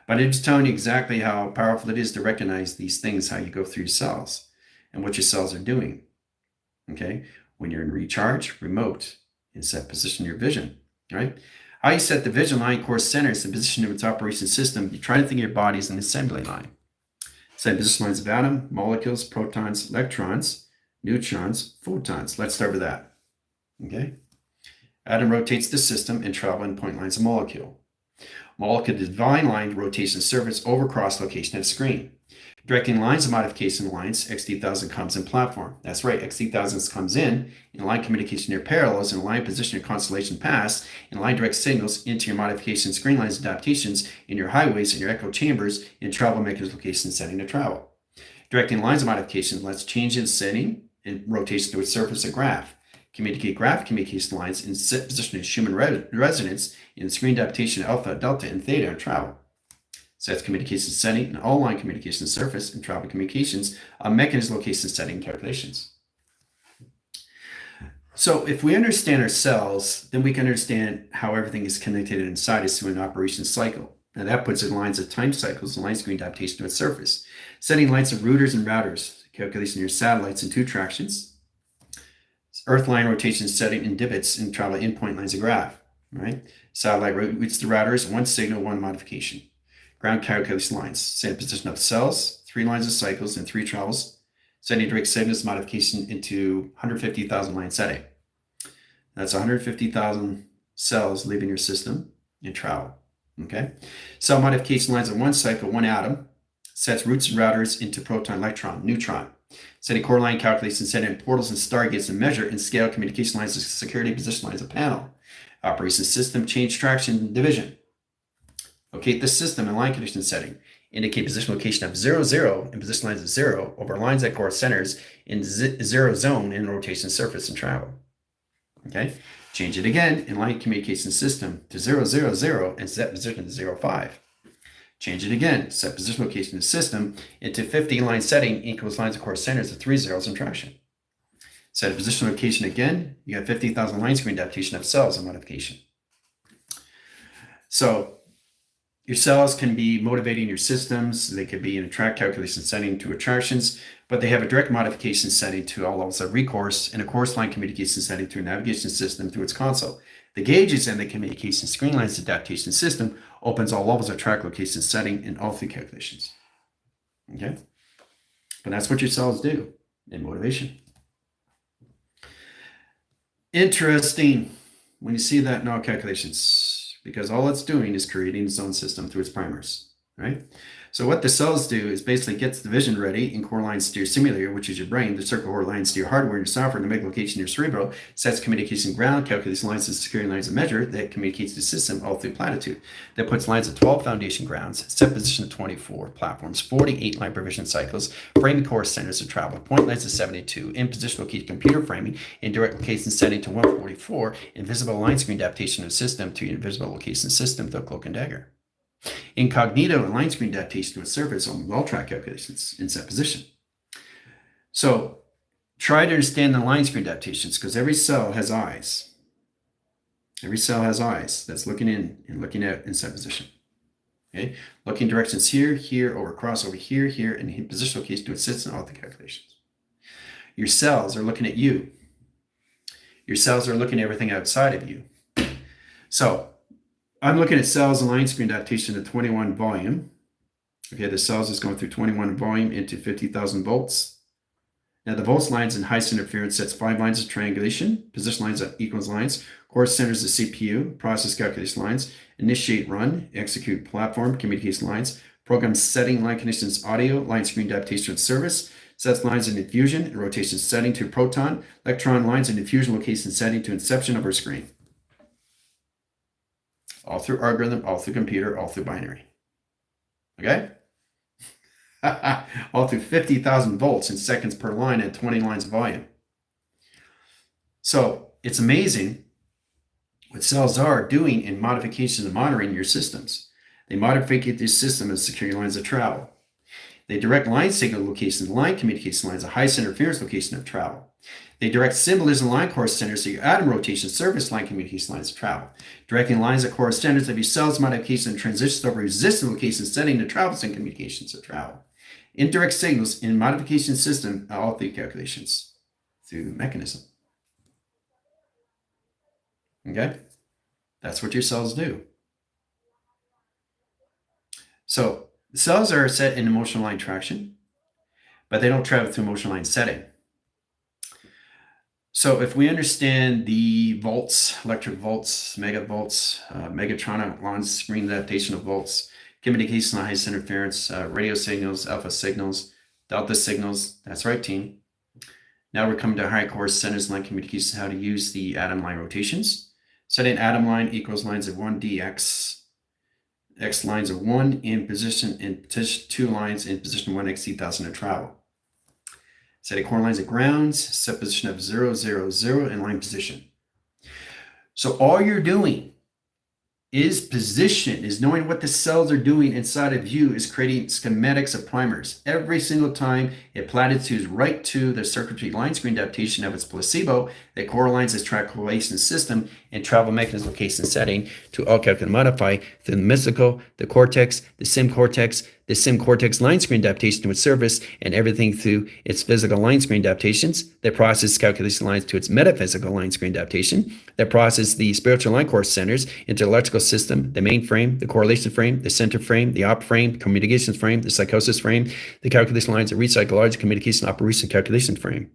but I'm just telling you exactly how powerful it is to recognize these things, how you go through your cells and what your cells are doing. Okay? When you're in recharge, remote, and set position your vision, right? How you set the vision line core center is the position of its operation system. You try to think of your body as an assembly line. Set position lines of atom, molecules, protons, electrons, neutrons, photons. Let's start with that. Okay? Atom rotates the system and travel in point lines of molecule. Molecule divine line rotation surface over cross location of screen. Directing lines of modification lines, XT1000 comes in platform. That's right, XT1000 comes in line communication near parallels, in line position your constellation pass, in line direct signals into your modification screen lines adaptations in your highways and your echo chambers in travel makers location setting to travel. Directing lines of modification lets change in setting and rotation to its surface of graph. Communicate graph communication lines in set position of human resonance in screen adaptation alpha, delta, and theta in travel. Sets communication setting and all line communication surface and travel communications on mechanism location setting calculations. So if we understand our cells, then we can understand how everything is connected inside us through an operation cycle. And that puts in lines of time cycles and line screen adaptation to its surface. Setting lines of routers and routers, calculation of your satellites in two tractions. Earth line rotation setting and divots and travel in point lines of graph, right? Satellite routes the routers, one signal, one modification. Ground calculation lines, set position of cells, 3 lines of cycles and 3 travels, sending direct signals modification into 150,000 line setting. That's 150,000 cells leaving your system in travel. Okay. Cell modification lines of one cycle, one atom, sets routes and routers into proton, electron, neutron. Setting core line calculation, setting portals and stargates and measure and scale communication lines of security position lines of panel. Operation system, change traction, division. Locate the system and line condition setting. Indicate position location of 0, 0 and position lines of 0 over lines that core centers in 0 zone in rotation surface and travel. Okay. Change it again in line communication system to 0, 0, 0 and set position to 0, 5. Change it again. Set position location of system into 50 line setting equals lines of core centers of 3 zeros in traction. Set a position location again. You got 50,000 line screen adaptation of cells and modification. So your cells can be motivating your systems. They could be in a track calculation setting to attractions, but they have a direct modification setting to all levels of recourse and a course line communication setting to a navigation system through its console. The gauges and the communication screen lines adaptation system opens all levels of track location setting in all 3 calculations. Okay? But that's what your cells do in motivation. Interesting when you see that in all calculations, because all it's doing is creating its own system through its primers, right? So what the cells do is basically gets the vision ready in core lines to your simulator, which is your brain, the circle core lines to your hardware and your software, and the make location your cerebral, sets communication ground, calculates lines of security lines of measure that communicates the system all through platitude. That puts lines of 12 foundation grounds, set position of 24 platforms, 48 line provision cycles, framing core centers of travel, point lines of 72, in position location computer framing, in direct location setting to 144, invisible line screen adaptation of system to invisible location system, the cloak and dagger. Incognito and line screen adaptation to its surface on well track calculations in set position. So try to understand the line screen adaptations because every cell has eyes. Every cell has eyes that's looking in and looking out in set position. Okay, looking directions here, here, over across, over here, here, and in position location to its sits in all the calculations. Your cells are looking at you. Your cells are looking at everything outside of you. So I'm looking at cells and line screen adaptation at 21 volume. Okay, the cells is going through 21 volume into 50,000 volts. Now the volts lines and highest interference sets 5 lines of triangulation, position lines at equals lines, core centers the CPU, process calculation lines, initiate run, execute platform, communication lines, program setting line conditions audio, line screen adaptation and service, sets lines in infusion and rotation setting to proton, electron lines and infusion location setting to inception of our screen. All through algorithm, all through computer, all through binary. Okay? All through 50,000 volts in seconds per line at 20 lines of volume. So it's amazing what cells are doing in modifications and monitoring your systems. They modify your system as security lines of travel. They direct line signal locations, line communication lines, a highest interference location of travel. They direct symbolism line core centers to your atom rotation service line communication lines of travel. Directing lines of core centers of your cells modification and transitions over resistant locations setting the travels and communications of travel. Indirect signals in modification system, all through calculations, through mechanism. Okay? That's what your cells do. So the cells are set in emotional line traction, but they don't travel through emotional line setting. So if we understand the volts, electric volts, megavolts, megatron line screen adaptation of volts, communication line highest interference, radio signals, alpha signals, delta signals, that's right, team. Now we're coming to high core centers line communication, how to use the atom line rotations. Setting atom line equals lines of 1 dx, x lines of 1 in position, and 2 lines in position 1 x 1000 of travel. Setting core lines of grounds, set position of 0, 0, 0, and line position. So all you're doing is position, is knowing what the cells are doing inside of you, is creating schematics of primers. Every single time it platitudes right to the circuitry line screen adaptation of its placebo that correlates its track correlation system and travel mechanism location setting to all calculate modify through the mystical, the cortex, the sim cortex line screen adaptation to its service, and everything through its physical line screen adaptations that process calculation lines to its metaphysical line screen adaptation, that process the spiritual line core centers into the electrical system, the main frame, the correlation frame, the center frame, the op frame, communications frame, the psychosis frame, the calculation lines of psychological communication operation calculation frame.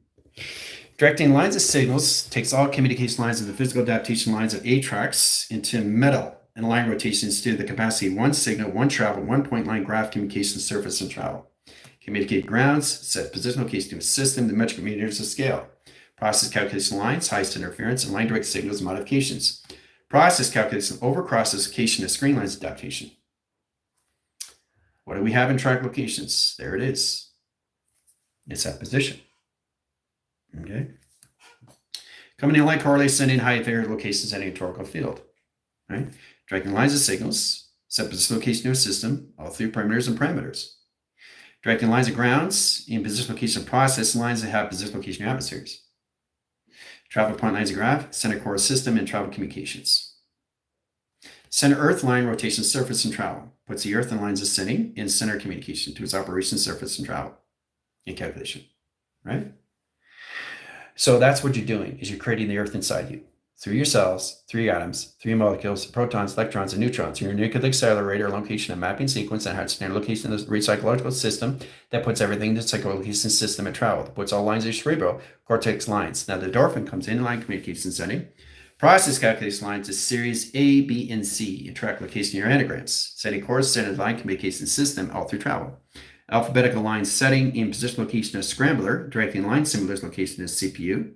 Directing lines of signals takes all communication lines of the physical adaptation lines of A tracks into metal and line rotations to the capacity of 1 signal, 1 travel, 1 point line graph communication surface and travel. Communicate grounds, set position location to a system, the metric meters of scale. Process calculation lines, highest interference, and line direct signals modifications. Process calculation over cross-location of screen lines adaptation. What do we have in track locations? There it is. It's that position. Okay. Coming in line correlates sending high favorite locations at a torical field. Right? Directing lines of signals, set position location to a system, all through parameters and parameters. Directing lines of grounds in position location of process lines that have position location atmospheres. Travel point lines of graph, center core system, and travel communications. Center earth line rotation surface and travel. Puts the earth in lines of setting in center communication to its operation surface and travel in calculation. Right? So that's what you're doing, is you're creating the earth inside you. Through your cells, through your atoms, through your molecules, protons, electrons, and neutrons. Your nucleic accelerator, location and mapping sequence, and how it's standard location of the psychological system that puts everything in the psycholocation system at travel. That puts all lines of cerebral cortex lines. Now the endorphin comes in line communication setting. Process calculation lines is series A, B, and C. And track location of your anagrams. Setting course centered line communication system all through travel. Alphabetical line setting in position location of scrambler, directing line similars location is CPU.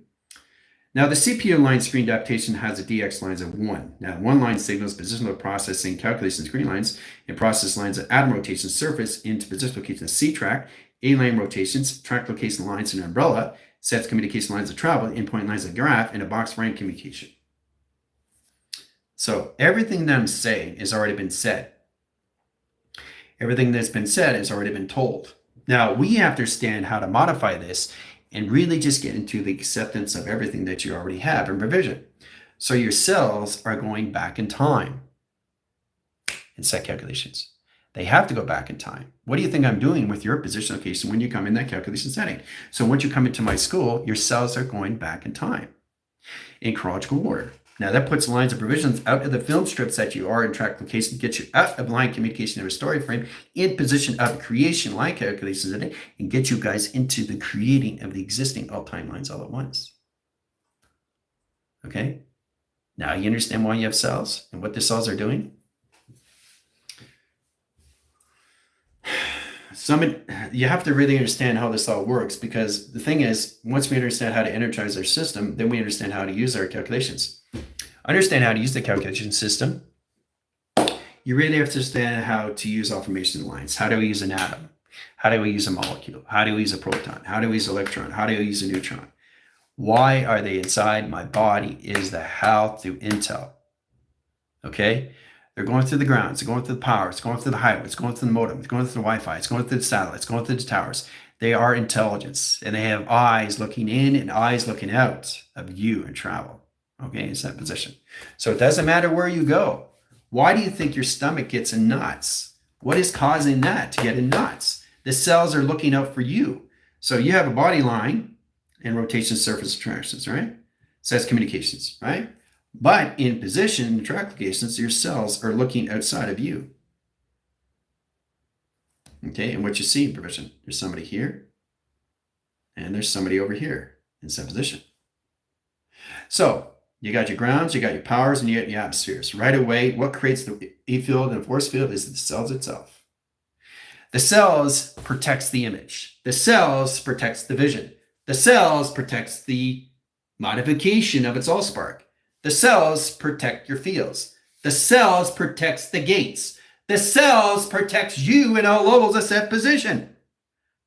Now the CPU line screen adaptation has a DX lines of 1. Now 1 line signals positional processing calculation screen lines and process lines of atom rotation surface into position location of C track, A line rotations, track location lines and umbrella, sets communication lines of travel, endpoint lines of graph, and a box frame communication. So everything that I'm saying has already been said. Everything that's been said has already been told. Now we have to understand how to modify this and really just get into the acceptance of everything that you already have in provision. So your cells are going back in time in set calculations. They have to go back in time. What do you think I'm doing with your position location when you come in that calculation setting? So once you come into my school, your cells are going back in time in chronological order. Now that puts lines of provisions out of the film strips that you are in track location, get you out of line communication of a story frame, in position of creation line calculations in it, and get you guys into the creating of the existing alt timelines all at once. Okay? Now you understand why you have cells and what the cells are doing? You have to really understand how this all works, because the thing is, once we understand how to energize our system, then we understand how to use our calculations. Understand how to use the calculation system. You really have to understand how to use information lines. How do we use an atom? How do we use a molecule? How do we use a proton? How do we use an electron? How do we use a neutron? Why are they inside my body is the how through intel. Okay? They're going through the ground, it's going through the power, it's going through the highway, it's going through the modem, it's going through the Wi-Fi, it's going through the satellites, it's going through the towers. They are intelligence, and they have eyes looking in and eyes looking out of you and travel. Okay, it's that position. So it doesn't matter where you go. Why do you think your stomach gets in knots? What is causing that to get in knots? The cells are looking out for you. So you have a body line and rotation, surface attractions, right? So that's communications, right? But in position, track locations, your cells are looking outside of you. Okay, and what you see in provision, there's somebody here, and there's somebody over here in some position. So you got your grounds, you got your powers, and you got your atmospheres. Right away, what creates the E field and force field is the cells itself. The cells protects the image. The cells protects the vision. The cells protects the modification of its allspark. The cells protect your fields. The cells protects the gates. The cells protects you in all levels of set position.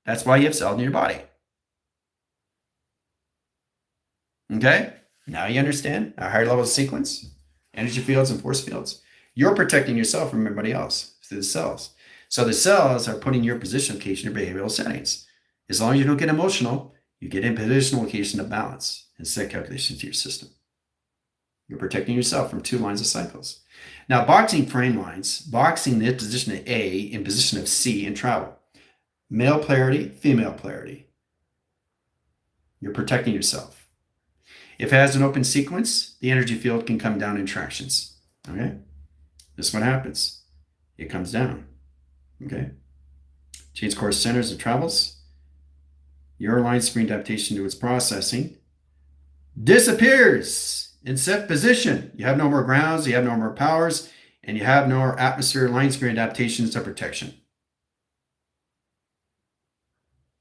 That's why you have cells in your body. Okay? Now you understand a higher level sequence, energy fields and force fields. You're protecting yourself from everybody else through the cells. So the cells are putting your position location or behavioral settings. As long as you don't get emotional, you get in position location of balance and set calculations to your system. You're protecting yourself from two lines of cycles. Now, boxing frame lines, boxing the position of A in position of C in travel. Male polarity, female polarity. You're protecting yourself. If it has an open sequence, the energy field can come down in tractions. Okay? This is what happens. It comes down. Okay? Change course centers and travels. Your line screen adaptation to its processing disappears in set position. You have no more grounds, you have no more powers, and you have no more atmosphere line screen adaptations to protection.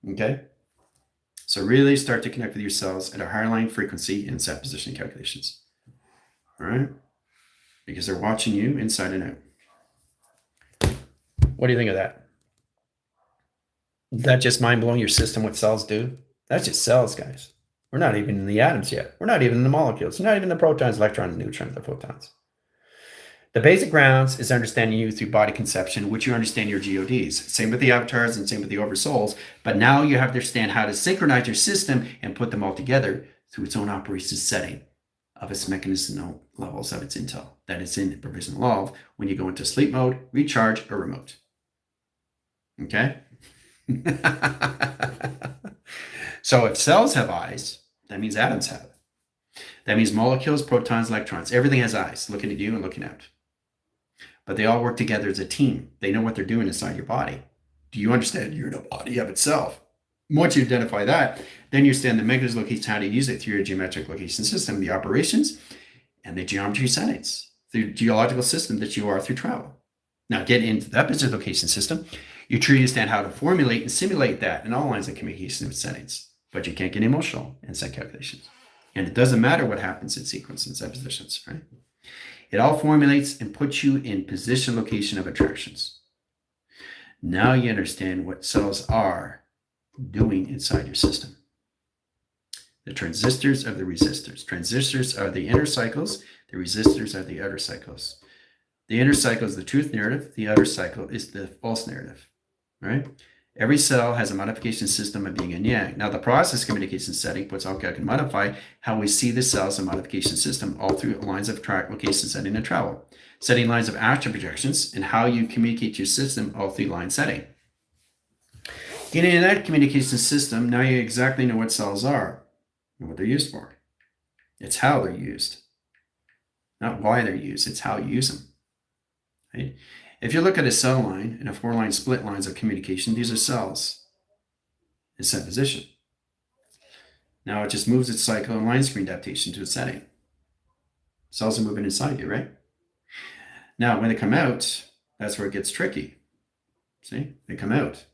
Okay? So really start to connect with your cells at a higher line frequency in set position calculations. All right? Because they're watching you inside and out. What do you think of that? Is that just mind-blowing your system, what cells do? That's just cells, guys. We're not even in the atoms yet. We're not even in the molecules. We're not even the protons, electrons, neutrons, or photons. The basic grounds is understanding you through body conception, which you understand your GODs. Same with the avatars and same with the oversouls. But now you have to understand how to synchronize your system and put them all together through its own operations setting of its mechanism levels of its intel. That is in provisional law when you go into sleep mode, recharge, or remote. Okay? So if cells have eyes, that means atoms have. That means molecules, protons, electrons. Everything has eyes looking at you and looking out. But they all work together as a team. They know what they're doing inside your body. Do you understand you're in a body of itself? Once you identify that, then you understand the mechanism locations, how to use it through your geometric location system, the operations, and the geometry settings, the geological system that you are through travel. Now get into that business location system. You truly understand how to formulate and simulate that in all lines of communication with settings. But you can't get emotional in set calculations. And it doesn't matter what happens in sequence and set positions, right? It all formulates and puts you in position location of attractions. Now you understand what cells are doing inside your system. The transistors are the resistors. Transistors are the inner cycles. The resistors are the outer cycles. The inner cycle is the truth narrative. The outer cycle is the false narrative, right? Every cell has a modification system of being and yang. Now, the process communication setting puts how can modify how we see the cells and modification system all through lines of track, location setting, and travel. Setting lines of astral projections and how you communicate to your system all through line setting. Getting in that communication system, now you exactly know what cells are and what they're used for. It's how they're used. Not why they're used, it's how you use them. Right? If you look at a cell line and a 4-line split lines of communication, these are cells in set position. Now it just moves its cycle and line screen adaptation to its setting. Cells are moving inside you, right? Now, when they come out, that's where it gets tricky. See, they come out.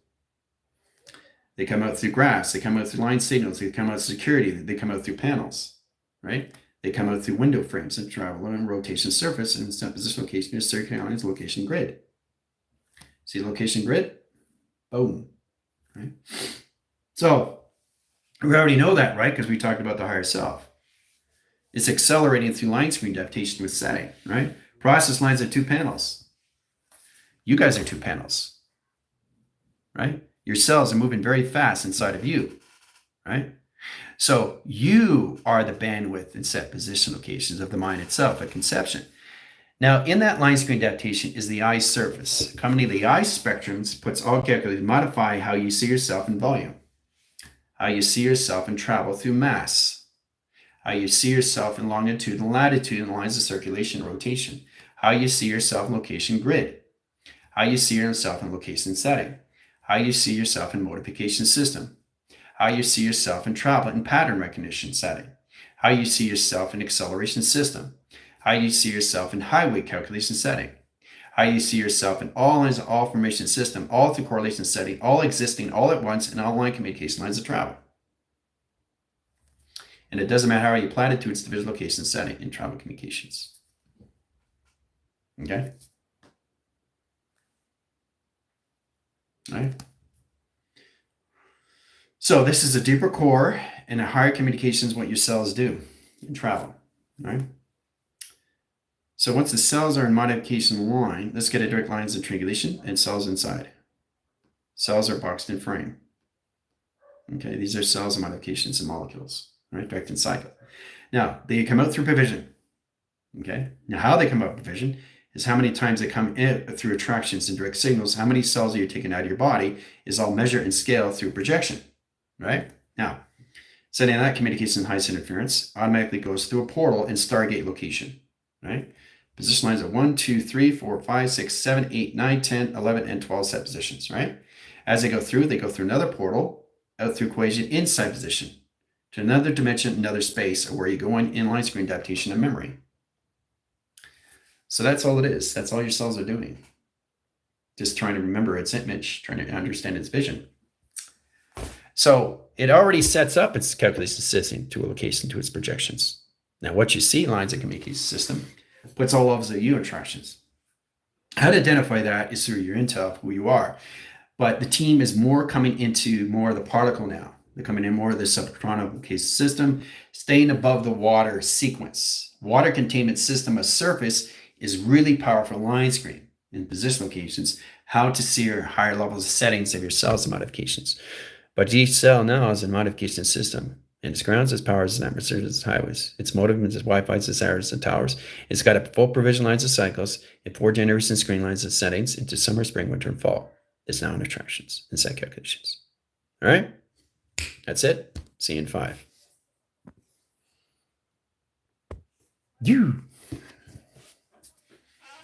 They come out through graphs. They come out through line signals. They come out through security. They come out through panels, right? They come out through window frames and travel and rotation surface and set position location is circular lines location grid. See the location grid? Boom, right? So we already know that, right? Because we talked about the higher self. It's accelerating through line screen adaptation with setting, right? Process lines are 2 panels. You guys are 2 panels, right? Your cells are moving very fast inside of you, right? So you are the bandwidth and set position locations of the mind itself at conception. Now, in that line screen adaptation is the eye surface. Commonly, the eye spectrums puts all calculated to modify how you see yourself in volume, how you see yourself in travel through mass, how you see yourself in longitude and latitude and lines of circulation and rotation, how you see yourself in location grid, how you see yourself in location setting, how you see yourself in modification system, how you see yourself in travel and pattern recognition setting, how you see yourself in acceleration system, how you see yourself in highway calculation setting, how you see yourself in all lines of all formation system, all through correlation setting, all existing all at once in all line communication lines of travel. And it doesn't matter how you platitudes to visual location setting in travel communications. Okay? All right. So this is a deeper core and a higher communications what your cells do in travel. All right. So once the cells are in modification line, let's get a direct lines of triangulation and cells inside. Cells are boxed in frame. Okay, these are cells and modifications and molecules. All right, direct and cycle. Now they come out through provision. Okay. Now how they come out provision is how many times they come in through attractions and direct signals. How many cells are you taking out of your body is all measured and scaled through projection. Right? Now, setting that communication highest interference automatically goes through a portal in Stargate location. Right? Position lines of 1, 2, 3, 4, 5, 6, 7, 8, 9, 10, 11, and 12 set positions. Right? As they go through another portal out through equation inside position to another dimension, another space, where you go in line screen adaptation and memory. So that's all it is. That's all your cells are doing. Just trying to remember its image, trying to understand its vision. So it already sets up its calculation system to a location to its projections. Now, what you see lines of communication system puts all levels of you attractions. How to identify that is through your intel of who you are. But the team is more coming into more of the particle now. They're coming in more of the subchronological case system, staying above the water sequence. Water containment system of surface is really powerful line screen in position locations, how to see your higher levels of settings of your cells and modifications. But each cell now is a modification system, and its grounds, its powers, its atmospheres, its highways, its motive, its Wi-Fi, its arrows, and towers. It's got a full provision lines of cycles, and 4 generation screen lines of settings into summer, spring, winter, and fall. It's now in attractions and set calculations. All right, that's it. See you in 5. You.